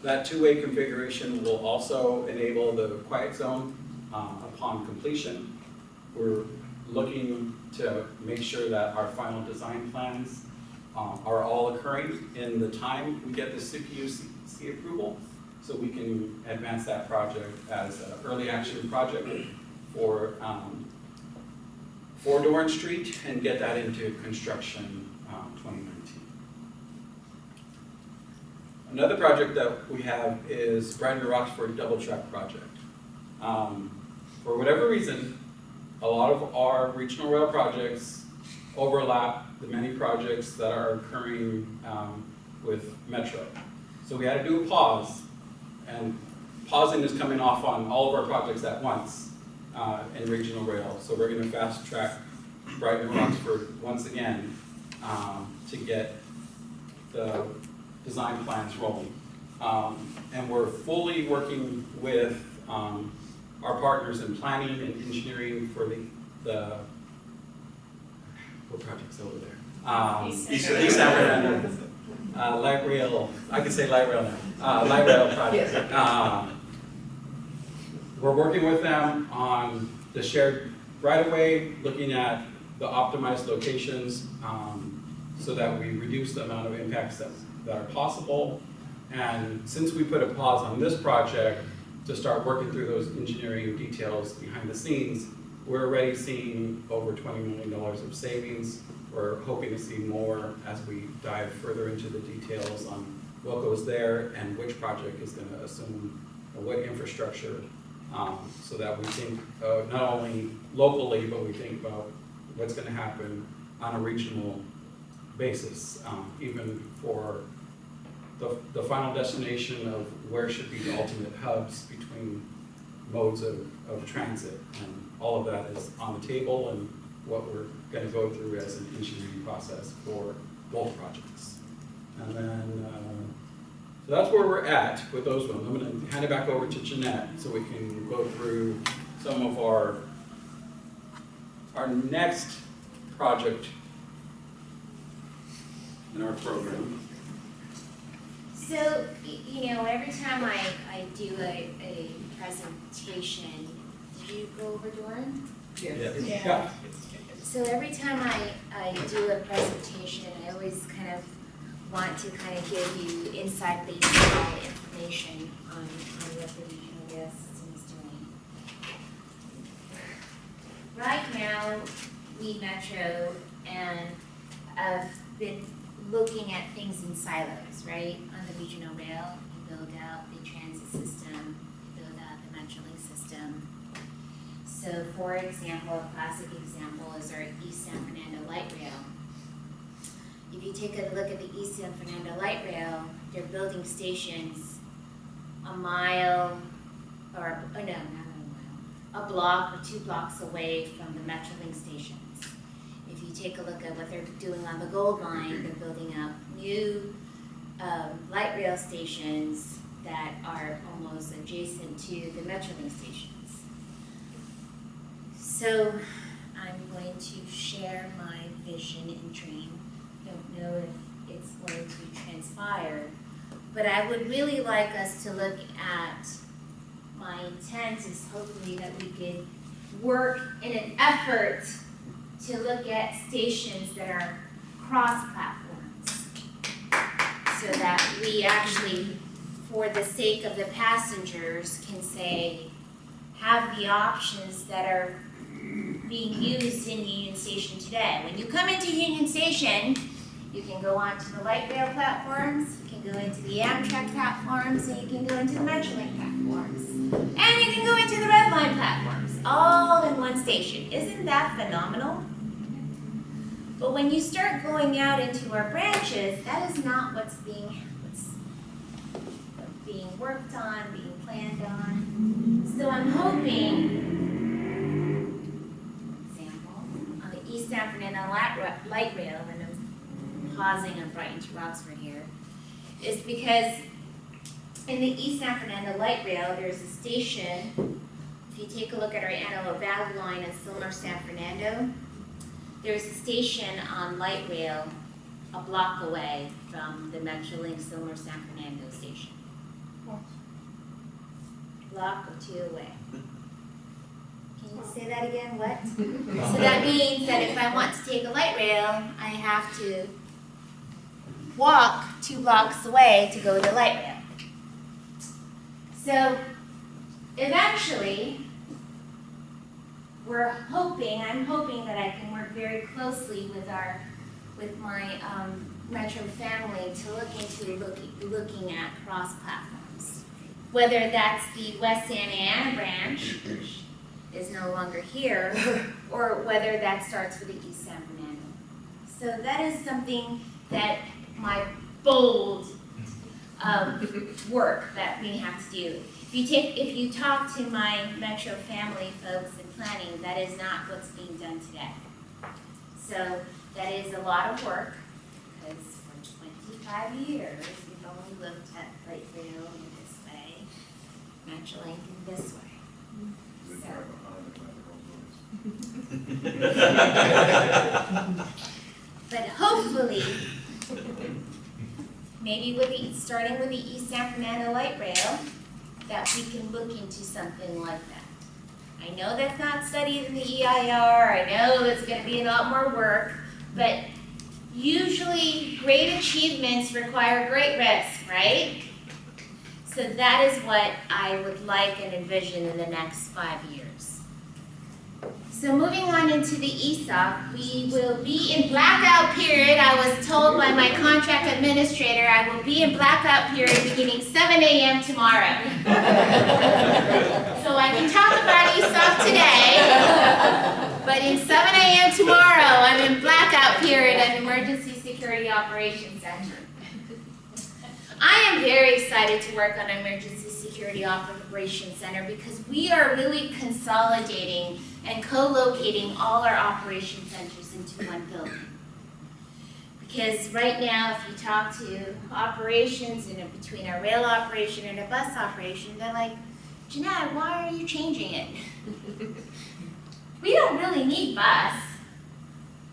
that two-way configuration will also enable the quiet zone upon completion. We're looking to make sure that our final design plans are all occurring in the time we get the CPUC approval, so we can advance that project as an early action project for Doran Street and get that into construction 2019. Another project that we have is Brighton Roxford double track project. For whatever reason, a lot of our regional rail projects overlap the many projects that are occurring with Metro. So we had to do a pause, and pausing is coming off on all of our projects at once in regional rail. So we're going to fast track Brighton Roxford once again to get the design plans rolling. And we're fully working with our partners in planning and engineering for the what project's over there? East San Fernando. Light rail, I can say light rail now. Light rail project. We're working with them on the shared right-of-way, looking at the optimized locations so that we reduce the amount of impacts that are possible. And since we put a pause on this project to start working through those engineering details behind the scenes, we're already seeing over $20 million of savings. We're hoping to see more as we dive further into the details on what goes there and which project is going to assume what infrastructure, so that we think not only locally, but we think about what's going to happen on a regional basis, even for the final destination of where should be the ultimate hubs between modes of transit. And all of that is on the table and what we're going to go through as an engineering process for both projects. And then, so that's where we're at with those ones. I'm going to hand it back over to Jeanette so we can go through some of our next project in our program. So, you know, every time I do a presentation, did you go over Doran? Yeah. So every time I do a presentation, I always kind of want to kind of give you inside baseball information on what the regional rail system is doing. Right now, we Metro and have been looking at things in silos, right? On the regional rail, we build out the transit system, we build out the Metrolink system. So for example, a classic example is our East San Fernando Light Rail. If you take a look at the East San Fernando Light Rail, they're building stations a mile, or no, not a mile, a block or 2 blocks away from the Metrolink stations. If you take a look at what they're doing on the Gold Line, they're building up new light rail stations that are almost adjacent to the Metrolink stations. So I'm going to share my vision and dream. Don't know if it's going to transpire, but I would really like us to look at, my intent is hopefully that we could work in an effort to look at stations that are cross-platforms, so that we actually, for the sake of the passengers, can say, have the options that are being used in Union Station today. When you come into Union Station, you can go onto the light rail platforms, you can go into the Amtrak platforms, and you can go into the Metrolink platforms. And you can go into the Red Line platforms, all in one station. Isn't that phenomenal? But when you start going out into our branches, that is not what's being worked on, being planned on. So I'm hoping, example, on the East San Fernando Light Rail, and I'm pausing on Brighton to Roxford here, is because in the East San Fernando Light Rail, there's a station. If you take a look at our Antelope Valley line in Silmar, San Fernando, there's a station on light rail a block away from the Metrolink Silmar San Fernando station. Block or two away. Can you say that again? What? So that means that if I want to take a light rail, I have to walk 2 blocks away to go to the light rail. So eventually, I'm hoping that I can work very closely with my Metro family to look into looking at cross platforms. Whether that's the West Santa Ana branch, which is no longer here, or whether that starts with the East San Fernando. So that is something that my bold work that we have to do. If you talk to my Metro family folks in planning, that is not what's being done today. So that is a lot of work, because for 25 years, we've only looked at light rail in this way, Metrolink in this way. But hopefully, maybe starting with the East San Fernando Light Rail, that we can look into something like that. I know that's not studied in the EIR, I know it's going to be a lot more work, but usually great achievements require great risk, right? So that is what I would like and envision in the next 5 years. So moving on into the ESOP, we will be in blackout period. I was told by my contract administrator I will be in blackout period beginning 7 a.m. tomorrow. So I can talk about ESOP today, but in 7 a.m. tomorrow I'm in blackout period at Emergency Security Operations Center. I am very excited to work on Emergency Security Operations Center because we are really consolidating and co-locating all our operation centers into one building. Because right now, if you talk to operations between our rail operation and a bus operation, they're like, Jeanette, why are you changing it? We don't really need bus.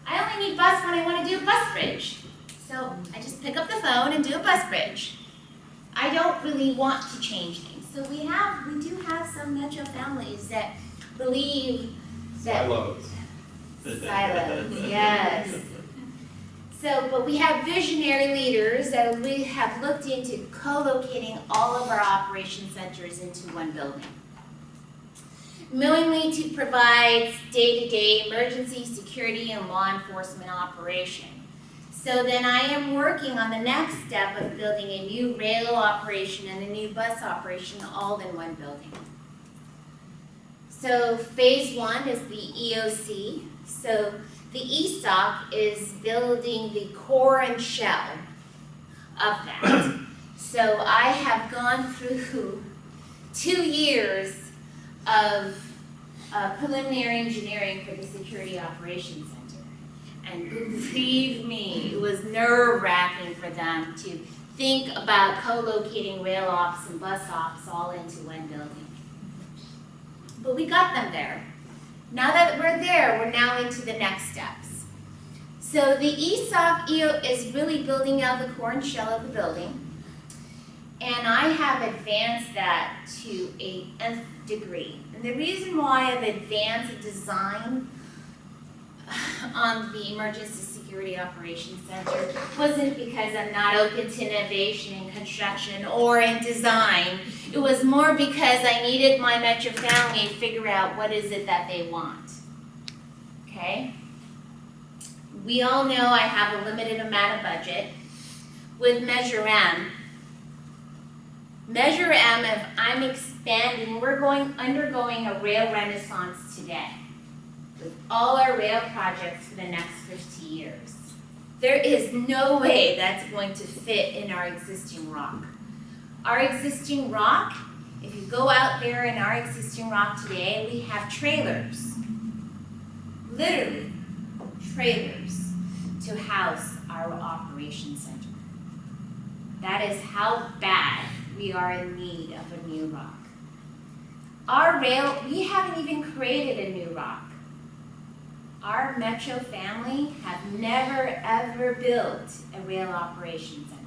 I only need bus when I want to do a bus bridge. So I just pick up the phone and do a bus bridge. I don't really want to change things. So we do have some Metro families that believe that Silos. Silos, yes. So, but we have visionary leaders that we have looked into co-locating all of our operation centers into one building. Mainly to provide day-to-day emergency security and law enforcement operation. So then I am working on the next step of building a new rail operation and a new bus operation all in one building. So phase 1 is the EOC. So the ESOC is building the core and shell of that. So I have gone through 2 years of preliminary engineering for the Security Operations Center. And believe me, it was nerve-wracking for them to think about co-locating rail ops and bus ops all into one building. But we got them there. Now that we're there, we're now into the next steps. So the ESOC is really building out the core and shell of the building. And I have advanced that to a nth degree. And the reason why I've advanced design on the Emergency Security Operations Center wasn't because I'm not open to innovation in construction or in design. It was more because I needed my Metro family to figure out what is it that they want. Okay? We all know I have a limited amount of budget. With Measure M, if I'm expanding, we're undergoing a rail renaissance today. with all our rail projects for the next 50 years. There is no way that's going to fit in our existing rock. Our existing rock, if you go out there in our existing rock today, we have trailers, literally trailers, to house our operations center. That is how bad we are in need of a new rock. Our rail, we haven't even created a new rock. Our Metro family have never ever built a rail operations center.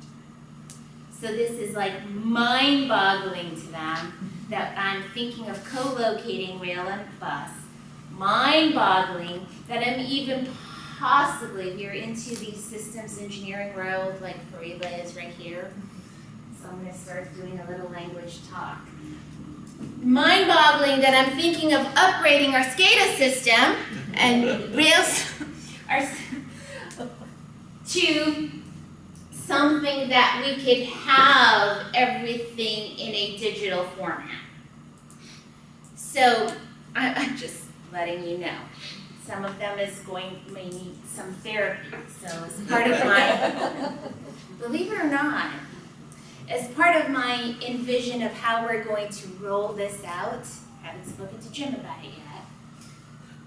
So this is like mind-boggling to them that I'm thinking of co-locating rail and bus. Mind-boggling that I'm even possibly, if you're into the systems engineering world, like Fariba is right here, so I'm gonna start doing a little language talk. Mind-boggling that I'm thinking of upgrading our SCADA system and rails to something that we could have everything in a digital format. So I'm just letting you know. Some of them may need some therapy. So as part of my, believe it or not, as part of my envision of how we're going to roll this out, haven't spoken to Jim about it yet,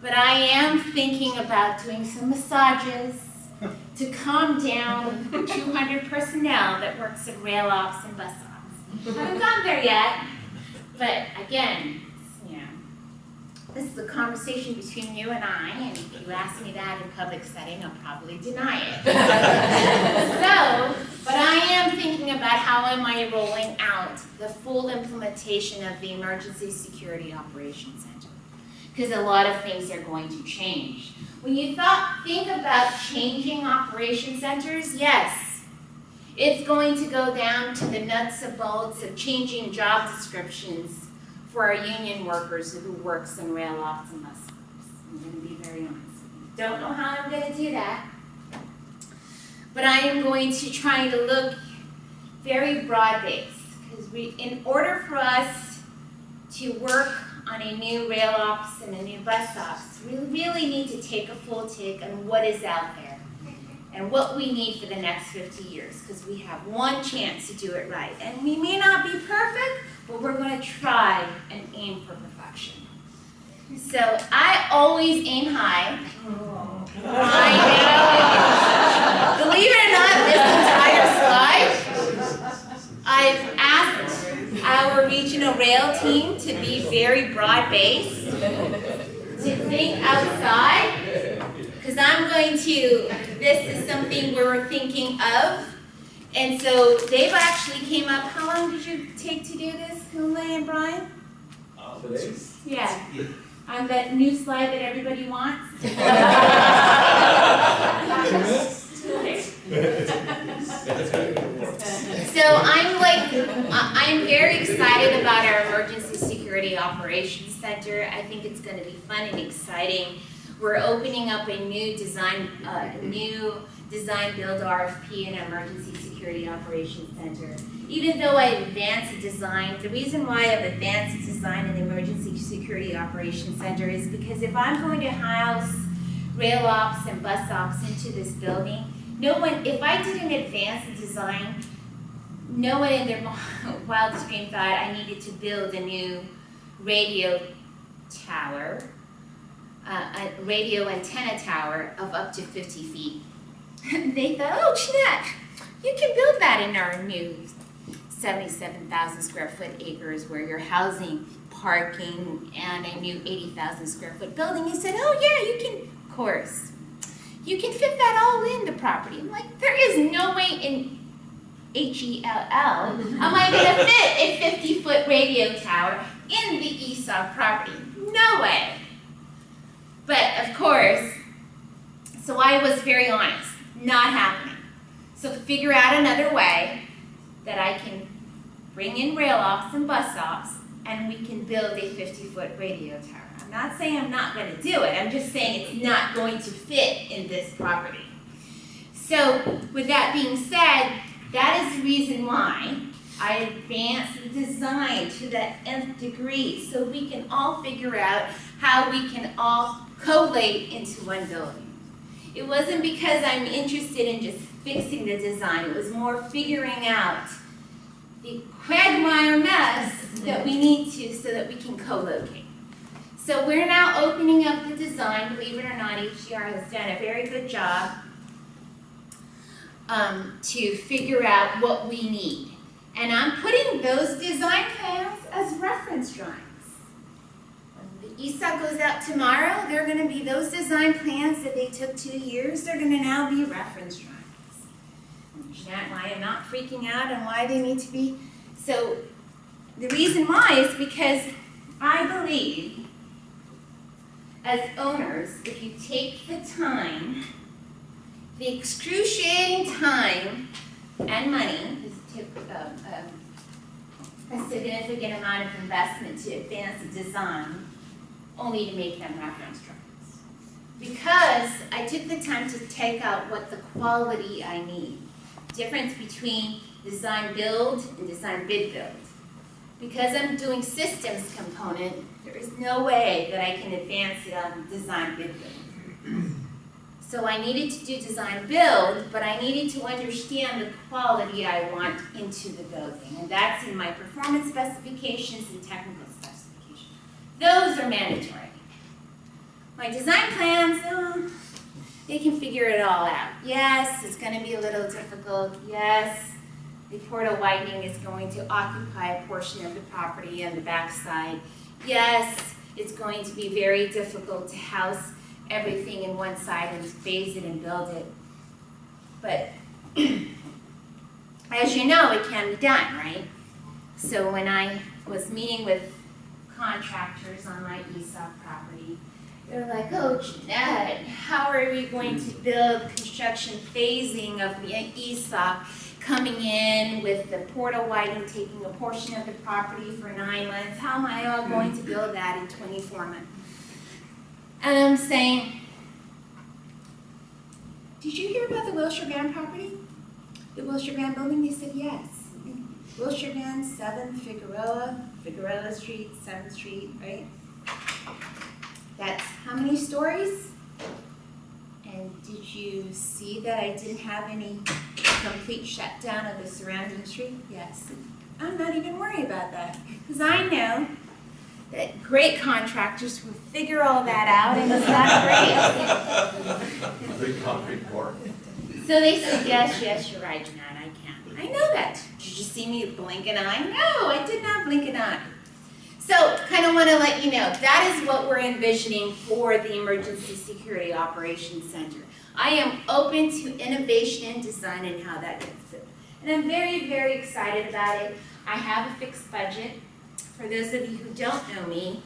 but I am thinking about doing some massages to calm down 200 personnel that works at rail ops and bus ops. Haven't gone there yet, but again, this is a conversation between you and I, and if you ask me that in public setting, I'll probably deny it. But I am thinking about how am I rolling out the full implementation of the Emergency Security Operations Center. Because a lot of things are going to change. When you think about changing operation centers, yes, it's going to go down to the nuts and bolts of changing job descriptions for our union workers who works in rail ops and bus ops. I'm going to be very honest with you. Don't know how I'm going to do that, but I am going to try to look very broad-based, because in order for us to work on a new rail ops and a new bus ops, we really need to take a full take on what is out there and what we need for the next 50 years, because we have one chance to do it right. And we may not be perfect, but we're going to try and aim for perfection. So I always aim high. I know. Believe it or not, this entire slide, I've asked our regional rail team to be very broad-based, to think outside, because I'm going to, this is something we're thinking of. And so they've actually came up, how long did you take to do this, Kunle and Brian? Today? Yeah, on that new slide that everybody wants. So I'm very excited about our Emergency Security Operations Center. I think it's going to be fun and exciting. We're opening up a new design build RFP in Emergency Security Operations Center. Even though I've advanced the design, the reason why I've advanced the design in the Emergency Security Operations Center is because if I'm going to house rail ops and bus ops into this building, no one, if I didn't advance the design, no one in their wildest dream thought I needed to build a new radio tower, a radio antenna tower of up to 50 feet. They thought, oh, Jeanette, you can build that in our new 77,000 square foot acres where you're housing parking and a new 80,000 square foot building. He said, oh yeah, you can, of course. You can fit that all in the property. I'm like, there is no way in HELL am I gonna fit a 50-foot radio tower in the ESOP property. No way. But of course, so I was very honest, not happening. So figure out another way that I can bring in rail ops and bus ops and we can build a 50-foot radio tower. I'm not saying I'm not going to do it, I'm just saying it's not going to fit in this property. So with that being said, that is the reason why I advance the design to the nth degree so we can all figure out how we can all collate into one building. It wasn't because I'm interested in just fixing the design, it was more figuring out the quagmire mess that we need to so that we can co-locate. So we're now opening up the design. Believe it or not, HDR has done a very good job to figure out what we need. And I'm putting those design plans as reference drawings. When the ESOP goes out tomorrow, they're gonna be those design plans that they took 2 years, they're gonna now be reference drawings. Understand why I'm not freaking out and why they need to be. So the reason why is because I believe as owners, if you take the time, the excruciating time and money, a significant amount of investment to advance the design, only to make them reference drawings. Because I took the time to take out what the quality I need. Difference between design build and design bid build. Because I'm doing systems component, there is no way that I can advance it on design bid build. So I needed to do design build, but I needed to understand the quality I want into the building. And that's in my performance specifications and technical specifications. Those are mandatory. My design plans, they can figure it all out. Yes, it's going to be a little difficult. Yes, the portal widening is going to occupy a portion of the property on the backside. Yes, it's going to be very difficult to house everything in one side and phase it and build it. But as you know, it can be done, right? So when I was meeting with contractors on my ESOP property, they're like, oh, Jeanette, how are we going to build construction phasing of the ESOP coming in with the portal widening, taking a portion of the property for 9 months? How am I all going to build that in 24 months? And I'm saying, did you hear about the Wilshire Van property? The Wilshire Van building? They said yes. Wilshire Van, 7th Figueroa Street, 7th Street, right? That's how many stories? And did you see that I didn't have any complete shutdown of the surrounding street? Yes. I'm not even worried about that, because I know that great contractors will figure all that out, and it's not great. Big concrete pour. So they said, yes, you're right, Jeanette, I can. I know that. Did you see me blink an eye? No, I did not blink an eye. So, kind of want to let you know, that is what we're envisioning for the Emergency Security Operations Center. I am open to innovation and design and how that gets fit. And I'm very, very excited about it. I have a fixed budget. For those of you who don't know me,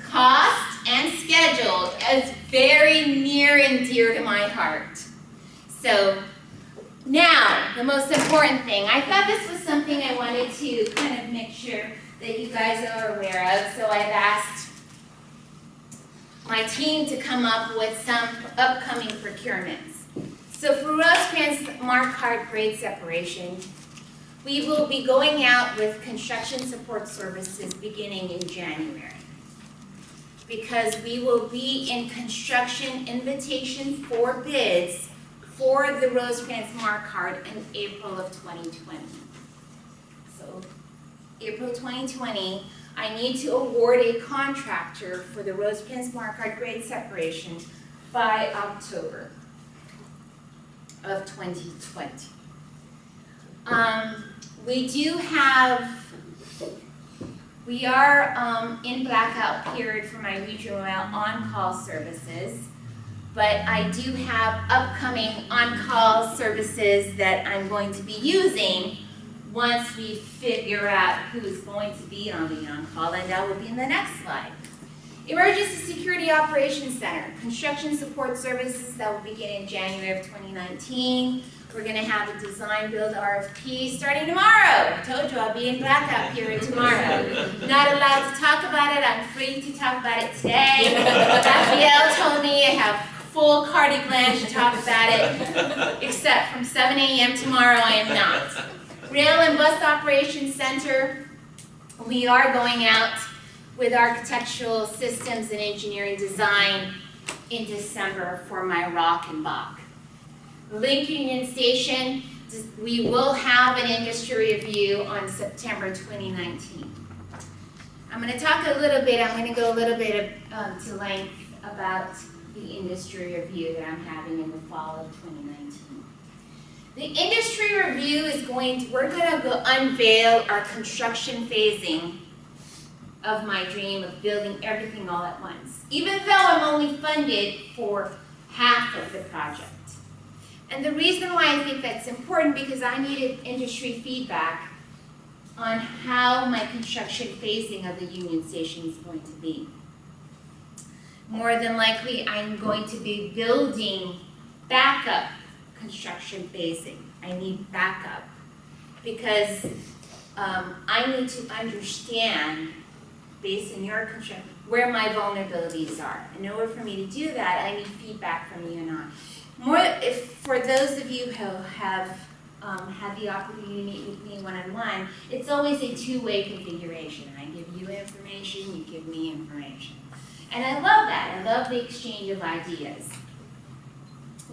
cost and schedule is very near and dear to my heart. So now, the most important thing, I thought this was something I wanted to kind of make sure that you guys are aware of, so I've asked my team to come up with some upcoming procurements. So for Rosecrans Marquardt grade separation, we will be going out with construction support services beginning in January, because we will be in construction invitation for bids for the Rosecrans Marquardt in April of 2020. So April 2020, I need to award a contractor for the Rosecrans Marquardt grade separation by October of 2020. We are in blackout period for my regional on-call services, but I do have upcoming on-call services that I'm going to be using once we figure out who's going to be on the on-call, and that will be in the next slide. Emergency Security Operations Center, construction support services that will begin in January of 2019. We're gonna have a design build RFP starting tomorrow. I told you I'll be in blackout period tomorrow. Not allowed to talk about it, I'm free to talk about it today. Raphael told me I have full carte blanche to talk about it, except from 7 a.m. tomorrow I am not. Rail and Bus Operations Center, we are going out with architectural systems and engineering design in December for my Rock and Bach. Link Union Station, we will have an industry review on September 2019. I'm going to talk a little bit, I'm going to go a little bit to length about the industry review that I'm having in the fall of 2019. The industry review is we're going to unveil our construction phasing of my dream of building everything all at once, even though I'm only funded for half of the project. And the reason why I think that's important, because I needed industry feedback on how my construction phasing of the Union Station is going to be. More than likely, I'm going to be building backup construction phasing. I need backup because I need to understand, based on your construction, where my vulnerabilities are. In order for me to do that, I need feedback from you and I. For those of you who have had the opportunity to meet with me one-on-one, it's always a two-way configuration. I give you information, you give me information. And I love that. I love the exchange of ideas.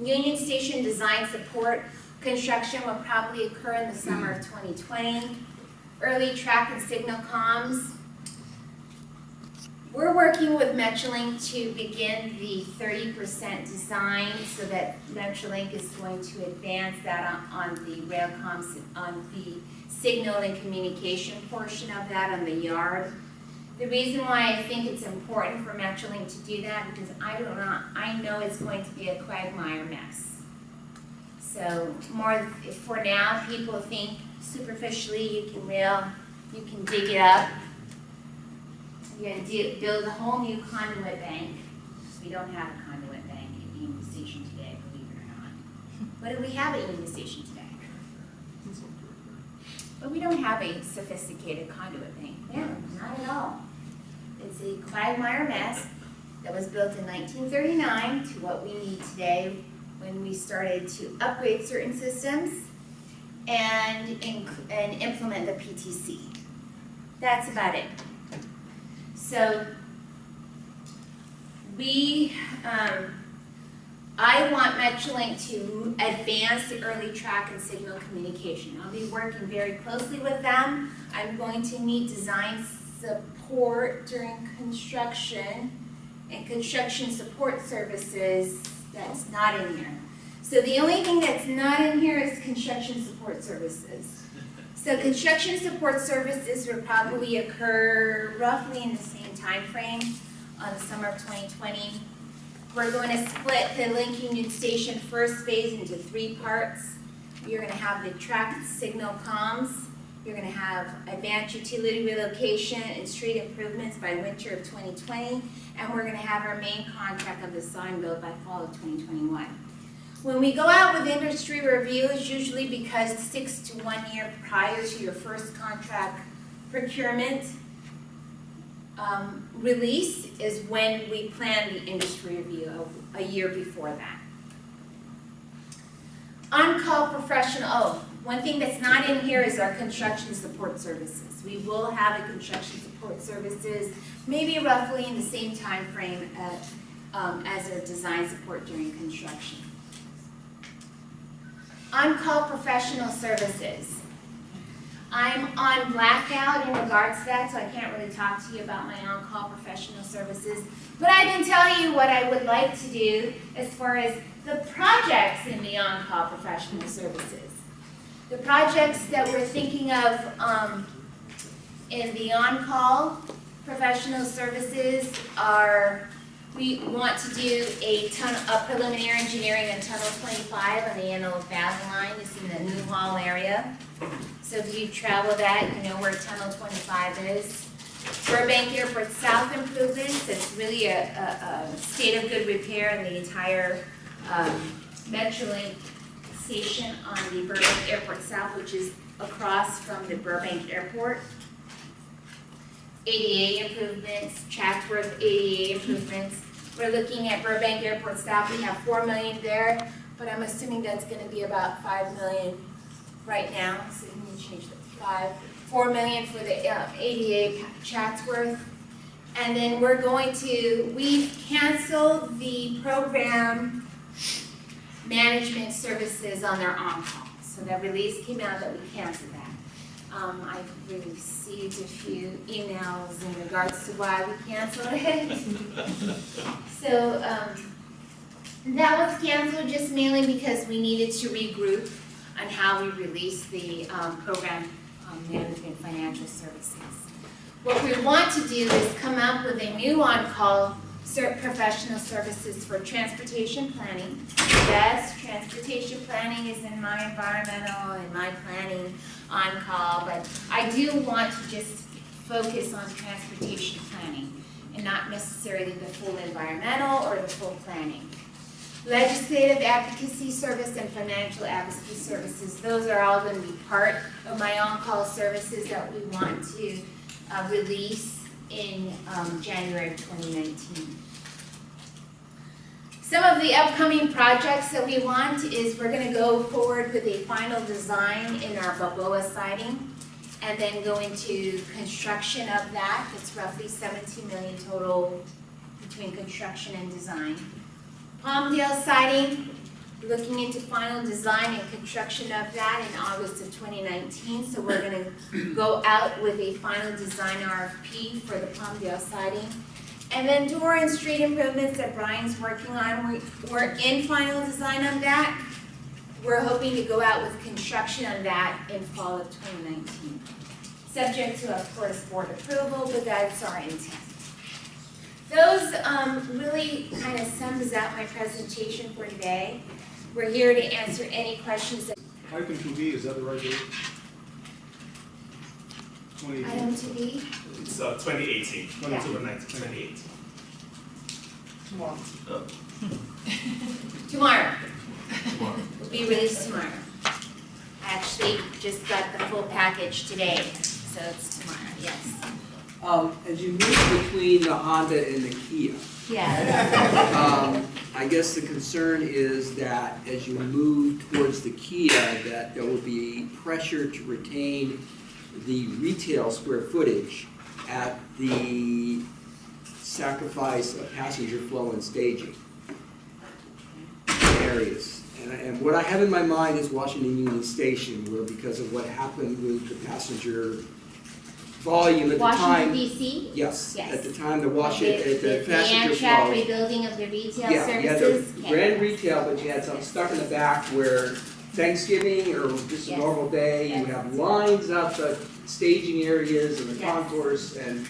Union Station design support construction will probably occur in the summer of 2020. Early track and signal comms. We're working with Metrolink to begin the 30% design so that Metrolink is going to advance that on the rail comms, on the signal and communication portion of that on the yard. The reason why I think it's important for Metrolink to do that, because I know it's going to be a quagmire mess. So for now, people think superficially you can dig it up. You're going to build a whole new conduit bank. We don't have a conduit bank at Union Station today, believe it or not. What do we have at Union Station today? But we don't have a sophisticated conduit bank. No, not at all. It's a quagmire mess that was built in 1939 to what we need today when we started to upgrade certain systems and implement the PTC. That's about it. So I want Metrolink to advance the early track and signal communication. I'll be working very closely with them. I'm going to need design support during construction and construction support services. That's not in here. So the only thing that's not in here is construction support services. So construction support services will probably occur roughly in the same time frame on the summer of 2020. We're going to split the Link Union Station first phase into 3 parts. You're going to have the track signal comms. You're going to have advanced utility relocation and street improvements by winter of 2020. And we're going to have our main contract of the sign build by fall of 2021. When we go out with industry reviews, usually because 6 to 1 year prior to your first contract procurement release is when we plan the industry review, a year before that. On-call professional, one thing that's not in here is our construction support services. We will have a construction support services, maybe roughly in the same time frame as our design support during construction. On-call professional services. I'm on blackout in regards to that, so I can't really talk to you about my on-call professional services. But I can tell you what I would like to do as far as the projects in the on-call professional services. The projects that we're thinking of in the on-call professional services are, we want to do a preliminary engineering on Tunnel 25 on the Antelope Valley line. It's in the Newhall area. So if you travel that, you know where Tunnel 25 is. Burbank Airport South improvements, it's really a state of good repair in the entire Metrolink station on the Burbank Airport South, which is across from the Burbank Airport. ADA improvements, Chatsworth ADA improvements. We're looking at Burbank Airport South, we have 4 million there, but I'm assuming that's gonna be about 5 million right now, so you can change that, 4 million for the ADA Chatsworth. And then we've canceled the program management services on their on-call. So that release came out that we canceled that. I've received a few emails in regards to why we canceled it. So, that was canceled just mainly because we needed to regroup on how we release the program management financial services. What we want to do is come up with a new on-call professional services for transportation planning. Yes, transportation planning is in my environmental and my planning on-call, but I do want to just focus on transportation planning and not necessarily the full environmental or the full planning. Legislative advocacy service and financial advocacy services, those are all going to be part of my on-call services that we want to release in January of 2019. Some of the upcoming projects that we want is we're going to go forward with a final design in our Balboa siding and then go into construction of that. It's roughly $17 million total between construction and design. Palmdale siding, looking into final design and construction of that in August of 2019. So we're going to go out with a final design RFP for the Palmdale siding. And then Doran Street improvements that Brian's working on, we're in final design on that. We're hoping to go out with construction on that in fall of 2019. Subject to, of course, board approval, but that's our intent. Those really kind of sums up my presentation for today. We're here to answer any questions that Item 2B, is that the right date? 2018. item to be. It's 2018, October 19th, 2018. Tomorrow. Will be released tomorrow. I actually just got the full package today, so it's tomorrow, yes. As you move between the Honda and the Kia, Yeah. I guess the concern is that as you move towards the Kia, that there will be pressure to retain the retail square footage at the sacrifice of passenger flow and staging areas. And what I have in my mind is Washington Union Station, where because of what happened with the passenger volume at the time. Washington DC? Yes, Yes. at the time the passenger The flow. Amtrak rebuilding of the retail Yeah, you had the services. grand retail, but you had some stuck in the back where Thanksgiving or just a Yes. normal day, you Yes. have lines out the staging areas and the Yes. concourse, and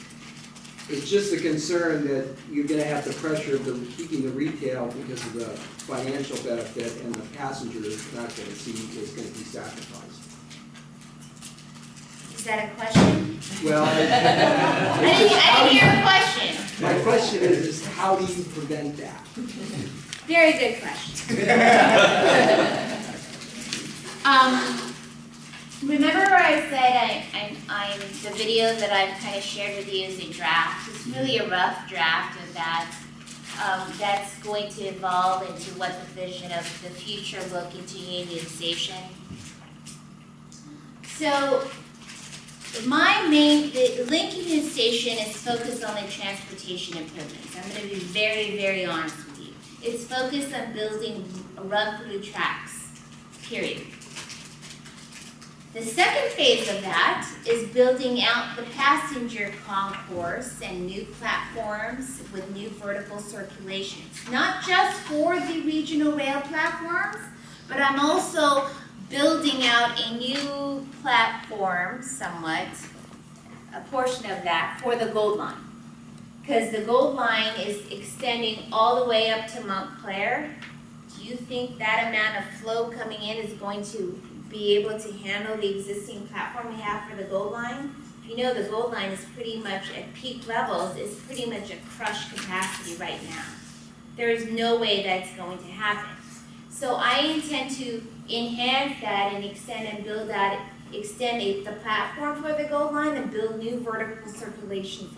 it's just a concern that you're gonna have the pressure of keeping the retail because of the financial benefit, and the passenger is not gonna be sacrificed. Is that a question? Well, I didn't hear a question. my question is how do you prevent that? Very good question. Remember where I said I'm the video that I've kind of shared with you is a draft. It's really a rough draft of that. That's going to evolve into what the vision of the future look into Union Station. So the Lincoln Union Station is focused on the transportation improvements. I'm going to be very, very honest with you. It's focused on building run-through tracks, period. The second phase of that is building out the passenger concourse and new platforms with new vertical circulations. Not just for the regional rail platforms, but I'm also building out a new platform, somewhat, a portion of that, for the Gold Line. Because the Gold Line is extending all the way up to Montclair. Do you think that amount of flow coming in is going to be able to handle the existing platform we have for the Gold Line? you know, the Gold Line is pretty much at peak levels, is pretty much at crush capacity right now. There is no way that's going to happen. So I intend to enhance that and extend and build that, the platform for the Gold Line and build new vertical circulation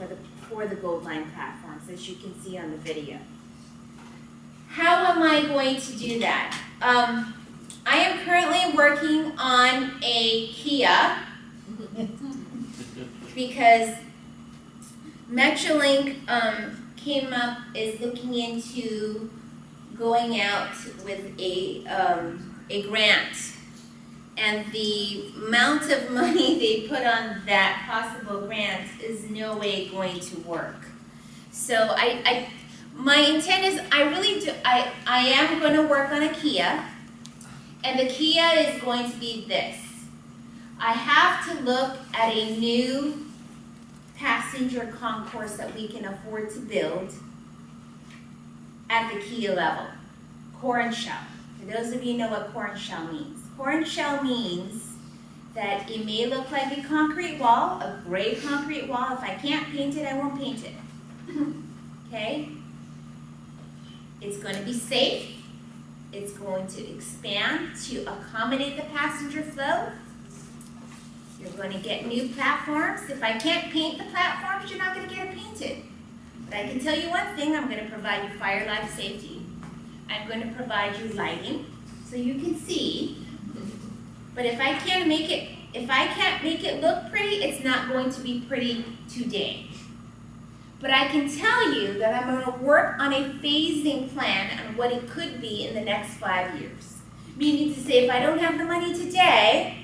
for the Gold Line platforms, as you can see on the video. How am I going to do that? I am currently working on a Kia because Metrolink is looking into going out with a grant. And the amount of money they put on that possible grant is no way going to work. So my intent is I am going to work on a Kia, and the Kia is going to be this. I have to look at a new passenger concourse that we can afford to build at the Kia level, core and shell. For those of you who know what core and shell means. Core and shell means that it may look like a concrete wall, a gray concrete wall. If I can't paint it, I won't paint it. Okay? It's going to be safe. It's going to expand to accommodate the passenger flow. You're going to get new platforms. If I can't paint the platforms, you're not going to get it painted. But I can tell you one thing, I'm going to provide you fire life safety. I'm going to provide you lighting so you can see. But if I can't make it look pretty, it's not going to be pretty today. But I can tell you that I'm going to work on a phasing plan on what it could be in the next 5 years. Meaning to say, if I don't have the money today,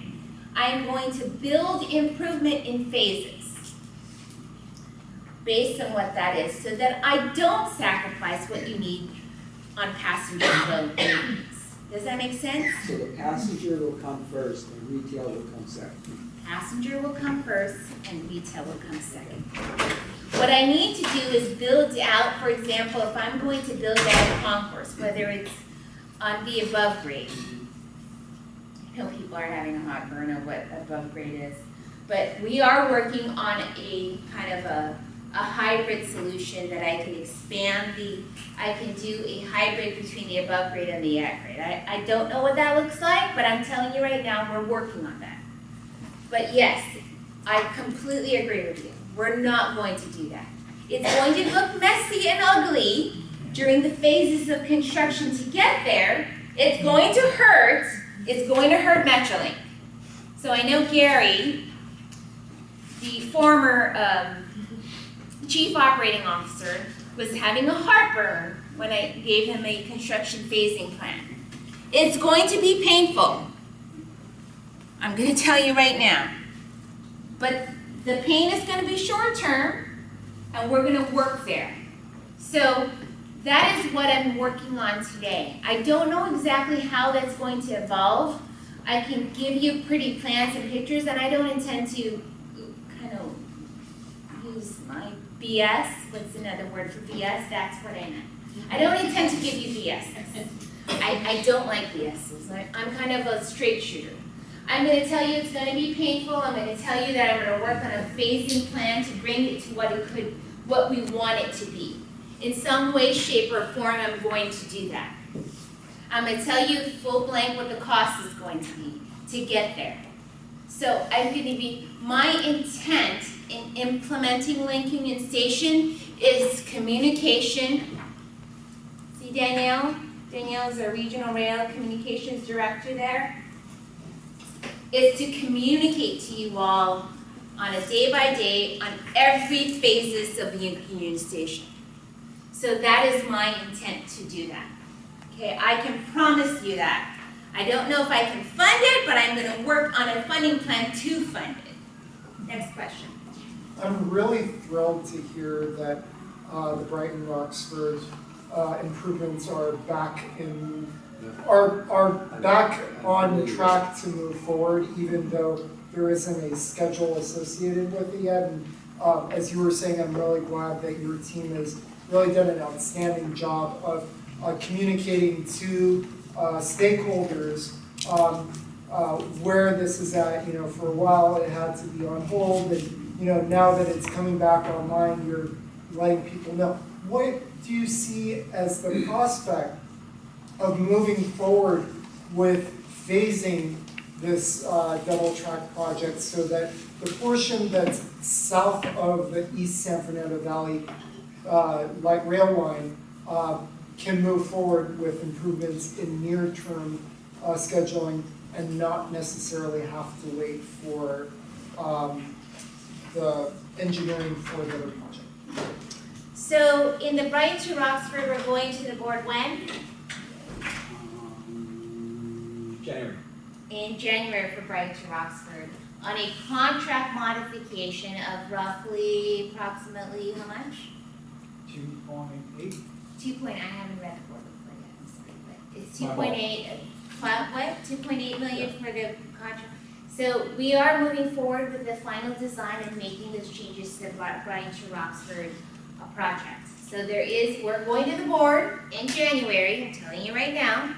I'm going to build improvement in phases based on what that is, so that I don't sacrifice what you need on passenger flow needs. Does that make sense? So the passenger will come first and retail will come second. Passenger will come first and retail will come second. What I need to do is build out, for example, if I'm going to build out a concourse, whether it's on the above grade. I know people are having a heartburn of what above grade is, but we are working on a kind of a hybrid solution that I can expand I can do a hybrid between the above grade and the at grade. I don't know what that looks like, but I'm telling you right now, we're working on that. But yes, I completely agree with you. We're not going to do that. It's going to look messy and ugly during the phases of construction to get there. It's going to hurt. It's going to hurt Metrolink. So I know Gary, the former chief operating officer, was having a heartburn when I gave him a construction phasing plan. It's going to be painful. I'm going to tell you right now. But the pain is going to be short term, and we're going to work there. So that is what I'm working on today. I don't know exactly how that's going to evolve. I can give you pretty plans and pictures, and I don't intend to kind of use my BS. What's another word for BS? That's what I meant. I don't intend to give you BSs. I don't like BSs. I'm kind of a straight shooter. I'm going to tell you it's going to be painful. I'm going to tell you that I'm going to work on a phasing plan to bring it to what we want it to be. In some way, shape, or form, I'm going to do that. I'm going to tell you full blank what the cost is going to be to get there. So I'm going to be, my intent in implementing Link Union Station is communication. See Danielle? Danielle is our Regional Rail Communications Director there. Is to communicate to you all on a day-by-day on every phases of the Union Station. So that is my intent to do that. Okay, I can promise you that. I don't know if I can fund it, but I'm going to work on a funding plan to fund it. Next question. I'm really thrilled to hear that the Brighton Roxford improvements are back on track to move forward, even though there isn't a schedule associated with it yet. And as you were saying, I'm really glad that your team has really done an outstanding job of communicating to stakeholders where this is at. You know, for a while it had to be on hold, and now that it's coming back online, you're letting people know. What do you see as the prospect of moving forward with phasing this double track project so that the portion that's south of the East San Fernando Valley light rail line can move forward with improvements in near-term scheduling and not necessarily have to wait for the engineering for the other project? So in the Brighton to Roxford, we're going to the board when? January. In January for Brighton to Roxford, on a contract modification of roughly, approximately, how much? 2.8? 2 I haven't read the board report yet, I'm sorry, but it's My 2.8, what, 2.8 million for the contract? So we are moving forward with the final design and making those changes to the Brighton to Roxford project. So we're going to the board in January, I'm telling you right now,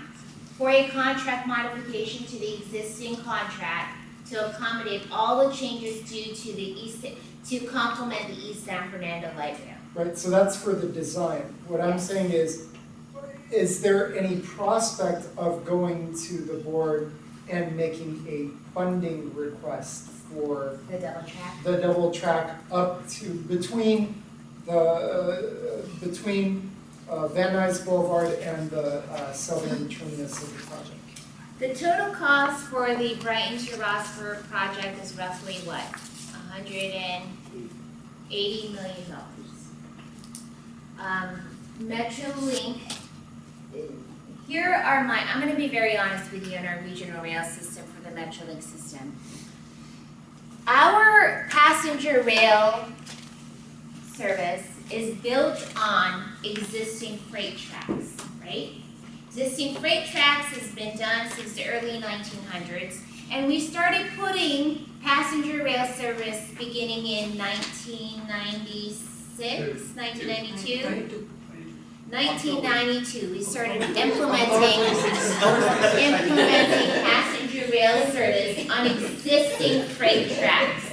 for a contract modification to the existing contract to accommodate all the changes due to complement the East San Fernando light rail. Right, so that's for the design. What I'm saying is there any prospect of going to the board and making a funding request for The double track? the double track up to between Van Nuys Boulevard and the southern terminus of the project? The total cost for the Brighton to Roxford project is roughly what? $180 million. Metrolink, I'm gonna be very honest with you on our regional rail system for the Metrolink system. Our passenger rail service is built on existing freight tracks, right? Existing freight tracks has been done since the early 1900s, and we started putting passenger rail service beginning in 1996, 1992? 1992, we started implementing passenger rail service on existing freight tracks.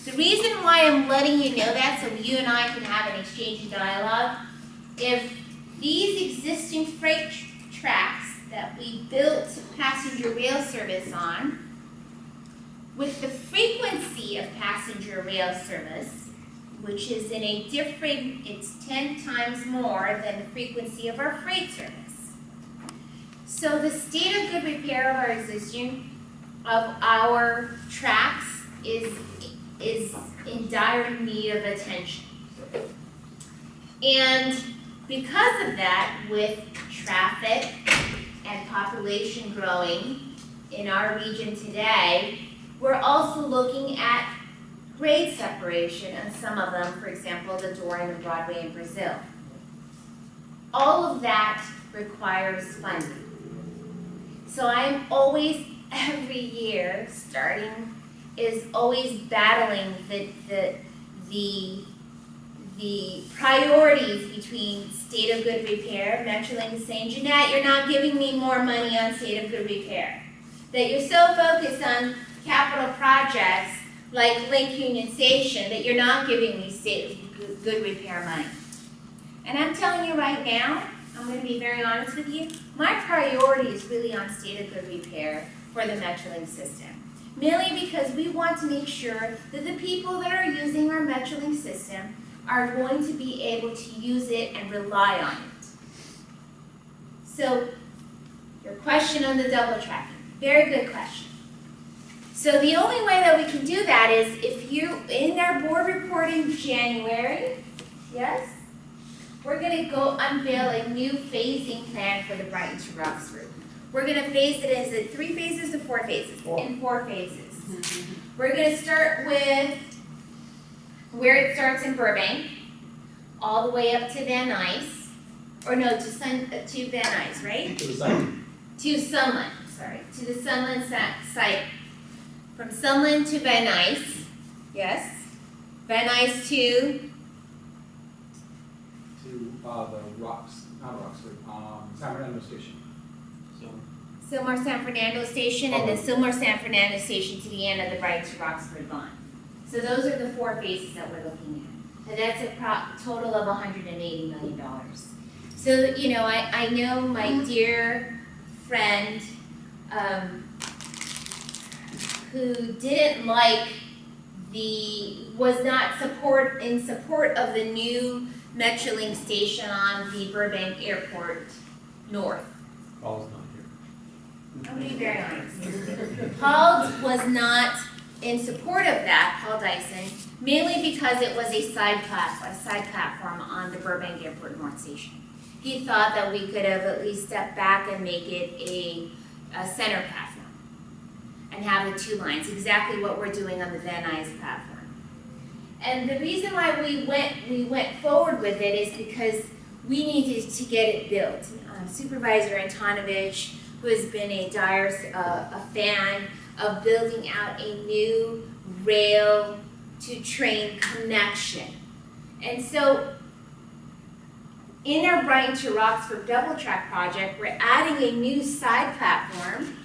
The reason why I'm letting you know that, so you and I can have an exchange of dialogue, if these existing freight tracks that we built passenger rail service on, with the frequency of passenger rail service, which is it's 10 times more than the frequency of our freight service. So the state of good repair of our tracks is in dire need of attention. And because of that, with traffic and population growing in our region today, we're also looking at grade separation on some of them, for example, the Dorian and Broadway in Brazil. All of that requires funding. So I'm always, every year, always battling the priorities between state of good repair. Metrolink is saying, Jeanette, you're not giving me more money on state of good repair. That you're so focused on capital projects like Link Union Station that you're not giving me state of good repair money. And I'm telling you right now, I'm going to be very honest with you, my priority is really on state of good repair for the Metrolink system. Mainly because we want to make sure that the people that are using our Metrolink system are going to be able to use it and rely on it. So, your question on the double tracking, very good question. So the only way that we can do that is if in our board report in January, yes, we're gonna go unveil a new phasing plan for the Brighton to Roxford. We're gonna phase it, is it 3 phases or 4 phases? In 4 phases. We're gonna start with where it starts in Burbank, all the way up to Van Nuys, or no, to Van Nuys, right? To Sunland, to the Sunland site. From Sunland to Van Nuys, yes. Van Nuys to San Fernando Station. Sylmar San Fernando Station, and then Sylmar San Fernando Station to the end of the Brighton to Roxford line. So those are the 4 phases that we're looking at. And that's a total of $180 million. So, you know, I know my dear friend, who didn't like was not in support of the new Metrolink station on the Burbank Airport North. Paul's not here. I'm gonna be very honest. Paul was not in support of that, Paul Dyson, mainly because it was a side platform on the Burbank Airport North Station. He thought that we could have at least stepped back and make it a center platform and have the 2 lines, exactly what we're doing on the Van Nuys platform. And the reason why we went forward with it is because we needed to get it built. Supervisor Antonovich, who has been a fan of building out a new rail to train connection. And so in our Brighton to Roxford double track project, we're adding a new side platform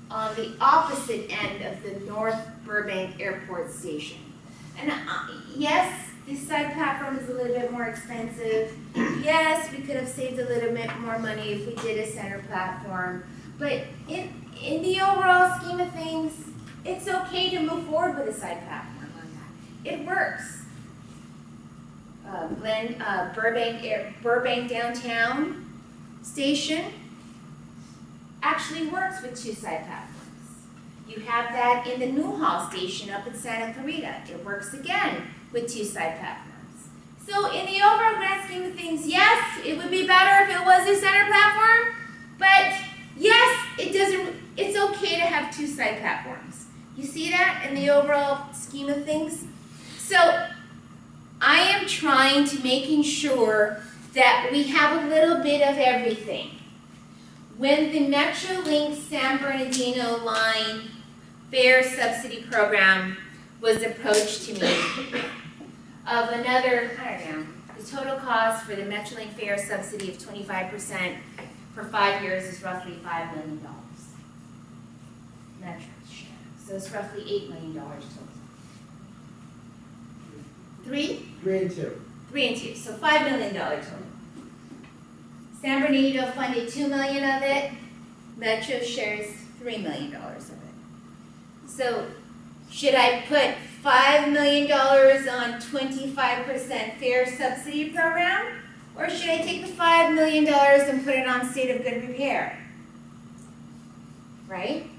on the opposite end of the North Burbank Airport Station. And yes, this side platform is a little bit more expensive. Yes, we could have saved a little bit more money if we did a center platform. But in the overall scheme of things, it's okay to move forward with a side platform on that. It works. Burbank downtown station actually works with 2 side platforms. You have that in the Newhall station up in Santa Clarita. It works again with 2 side platforms. So in the overall grand scheme of things, yes, it would be better if it was a center platform, but yes, it's okay to have 2 side platforms. You see that in the overall scheme of things? So I am trying to making sure that we have a little bit of everything. When the Metrolink San Bernardino line fare subsidy program was approached to me of another, I don't know, the total cost for the Metrolink fare subsidy of 25% for 5 years is roughly $5 million. Metro's share. So it's roughly $8 million total. 3? 3 and 2. 3 and 2, so $5 million total. San Bernardino funded $2 million of it. Metro shares $3 million of it. So should I put $5 million on 25% fare subsidy program? Or should I take the $5 million and put it on state of good repair? Right?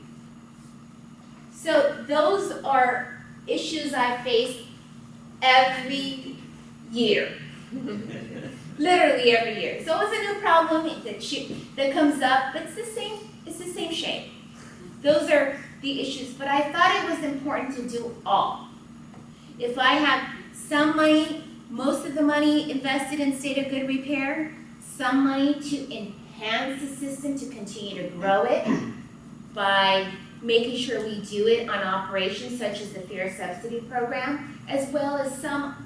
So those are issues I face every year. Literally every year. So it's a new problem that comes up, but it's the same shape. Those are the issues, but I thought it was important to do all. If I have some money, most of the money invested in state of good repair, some money to enhance the system, to continue to grow it by making sure we do it on operations such as the fare subsidy program, as well as some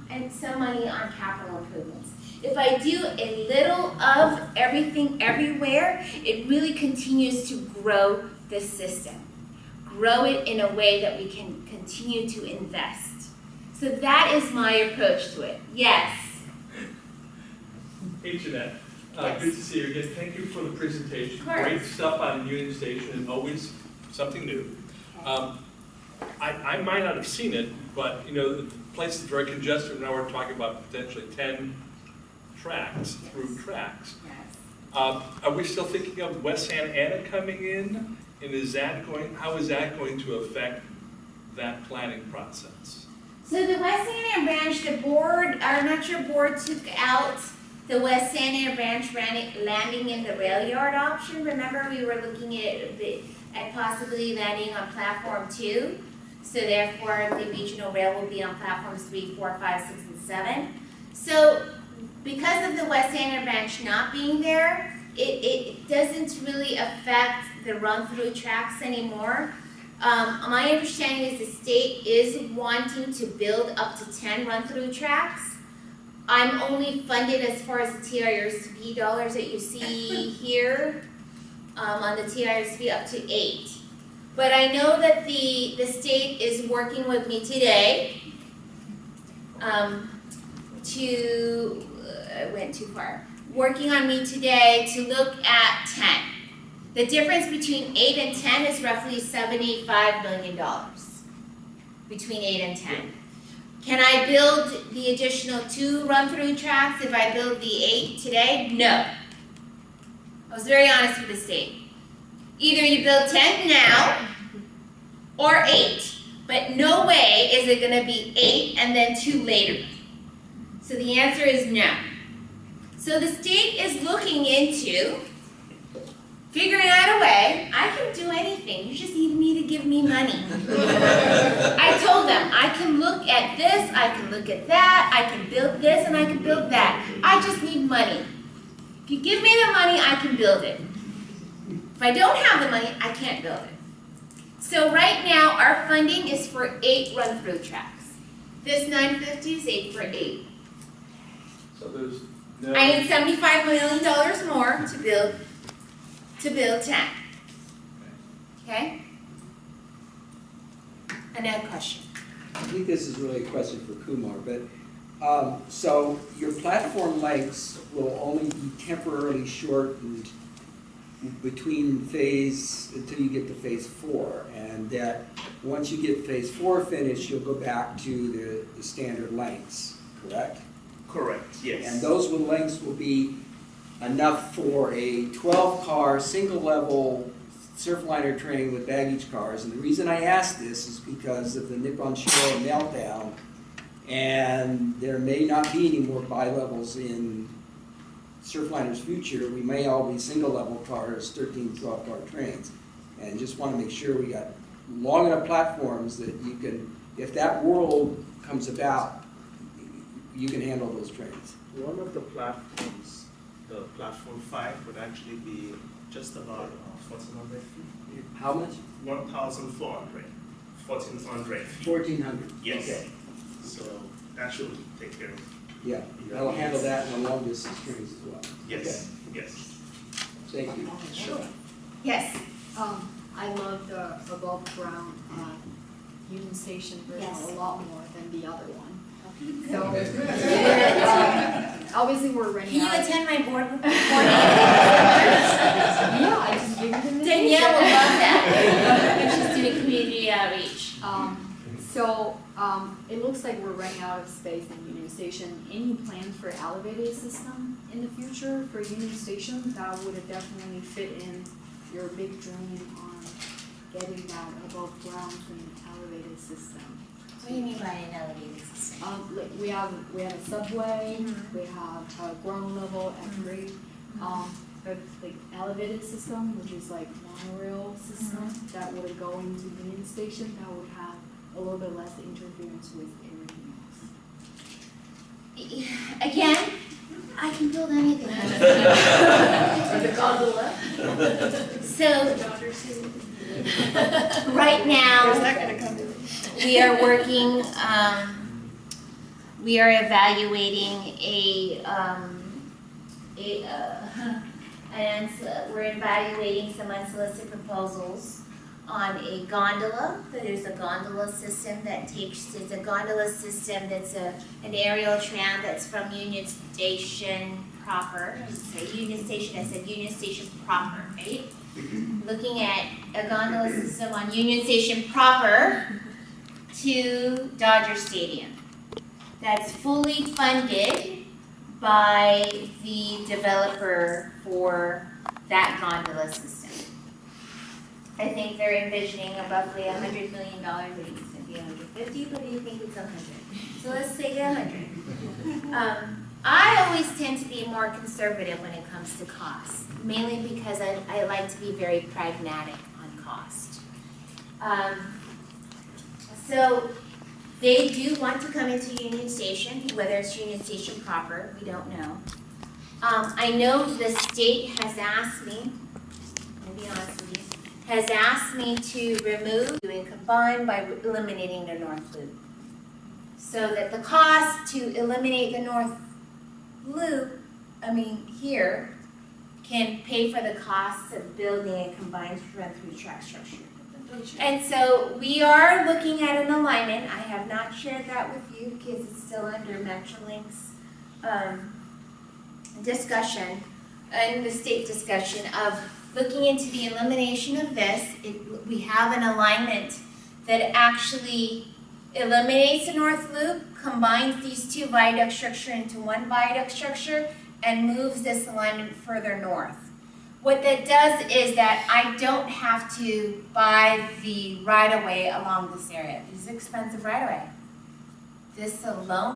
money on capital improvements. If I do a little of everything everywhere, it really continues to grow the system. Grow it in a way that we can continue to invest. So that is my approach to it. Yes. Hey, Jeanette. Yes. Good to see you again. Thank you for the presentation. Of course. Great stuff on Union Station and always something new. I might not have seen it, but you know, the place is very congested. Now we're talking about potentially 10 tracks, through tracks. Yes. Are we still thinking of West Santa Ana coming in? And how is that going to affect that planning process? So the West Santa Ana branch, the board, our Metro board took out the West Santa Ana branch landing in the rail yard option. Remember, we were looking at possibly landing on platform 2. So therefore, the regional rail will be on platforms 3, 4, 5, 6, and 7. So because of the West Santa Ana branch not being there, it doesn't really affect the run-through tracks anymore. My understanding is the state is wanting to build up to 10 run-through tracks. I'm only funded as far as the TIRSP dollars that you see here, on the TIRSP up to 8. But I know that the state is working with me today I went too far. Working on me today to look at 10. The difference between 8 and 10 is roughly $75 million. Between 8 and 10. Can I build the additional 2 run-through tracks if I build the 8 today? No. I was very honest with the state. Either you build 10 now or 8, but no way is it gonna be 8 and then 2 later. So the answer is no. So the state is looking into figuring out a way. I can do anything, you just need to give me money. I told them, I can look at this, I can look at that, I can build this and I can build that. I just need money. If you give me the money, I can build it. If I don't have the money, I can't build it. So right now, our funding is for 8 run-through tracks. This 950 is 8 for 8. So there's no. I need $75 million more to build 10. Okay? Another question. I think this is really a question for Kumar, but, so your platform lengths will only be temporarily shortened between until you get to phase 4, and that once you get phase 4 finished, you'll go back to the standard lengths, correct? Correct, yes. And those lengths will be enough for a 12-car, single-level Surfliner train with baggage cars. And the reason I ask this is because of the Nippon Shiro meltdown, and there may not be any more bi-levels in Surfliner's future. We may all be single-level cars, 13, 12-car trains. And just want to make sure we got long enough platforms that you can, if that world comes about, you can handle those trains. One of the platforms, the platform 5 would actually be just about 1,400 feet. How much? 1,400. 1,400 feet. 1,400. Yes. Okay. So that should take care of. Yeah, that'll handle that in the long distance trains as well. Yes. Yes. Thank you. Sure. Yes. I love the above ground Union Station version Yes. a lot more than the other one. So, obviously we're running Can you out. attend my board report? Yeah, I just give you the invitation. Danielle will love that. And she's doing community outreach. It looks like we're running out of space in Union Station. Any plans for elevated system in the future for Union Station that would definitely fit in your big dream on getting that above ground and elevated system? What do you mean by an elevated system? Like we have a subway, we have a ground level upgrade, but like elevated system, which is like monorail system that would go into Union Station, that would have a little bit less interference with everything else. Again, I can build anything. Or the gondola. So, right now, we are working, we are evaluating we're evaluating some unsolicited proposals on a gondola. There's a gondola system that it's a gondola system that's an aerial tram that's from Union Station proper. I said Union Station proper, right? Looking at a gondola system on Union Station proper to Dodger Stadium. That's fully funded by the developer for that gondola system. I think they're envisioning roughly $100 million, I think it's gonna be 150, but do you think it's 100? So let's say 100. I always tend to be more conservative when it comes to cost, mainly because I like to be very pragmatic on cost. So they do want to come into Union Station, whether it's Union Station proper, we don't know. I know the state has asked me, to be honest with you, has asked me to remove and combine by eliminating the North Loop. So that the cost to eliminate the North Loop, here, can pay for the costs of building a combined run-through track structure. And so we are looking at an alignment. I have not shared that with you because it's still under Metrolink's discussion and the state discussion of looking into the elimination of this. We have an alignment that actually eliminates the north loop, combines these two viaduct structure into one viaduct structure, and moves this alignment further north. What that does is that I don't have to buy the right-of-way along this area. This is expensive right-of-way. This alone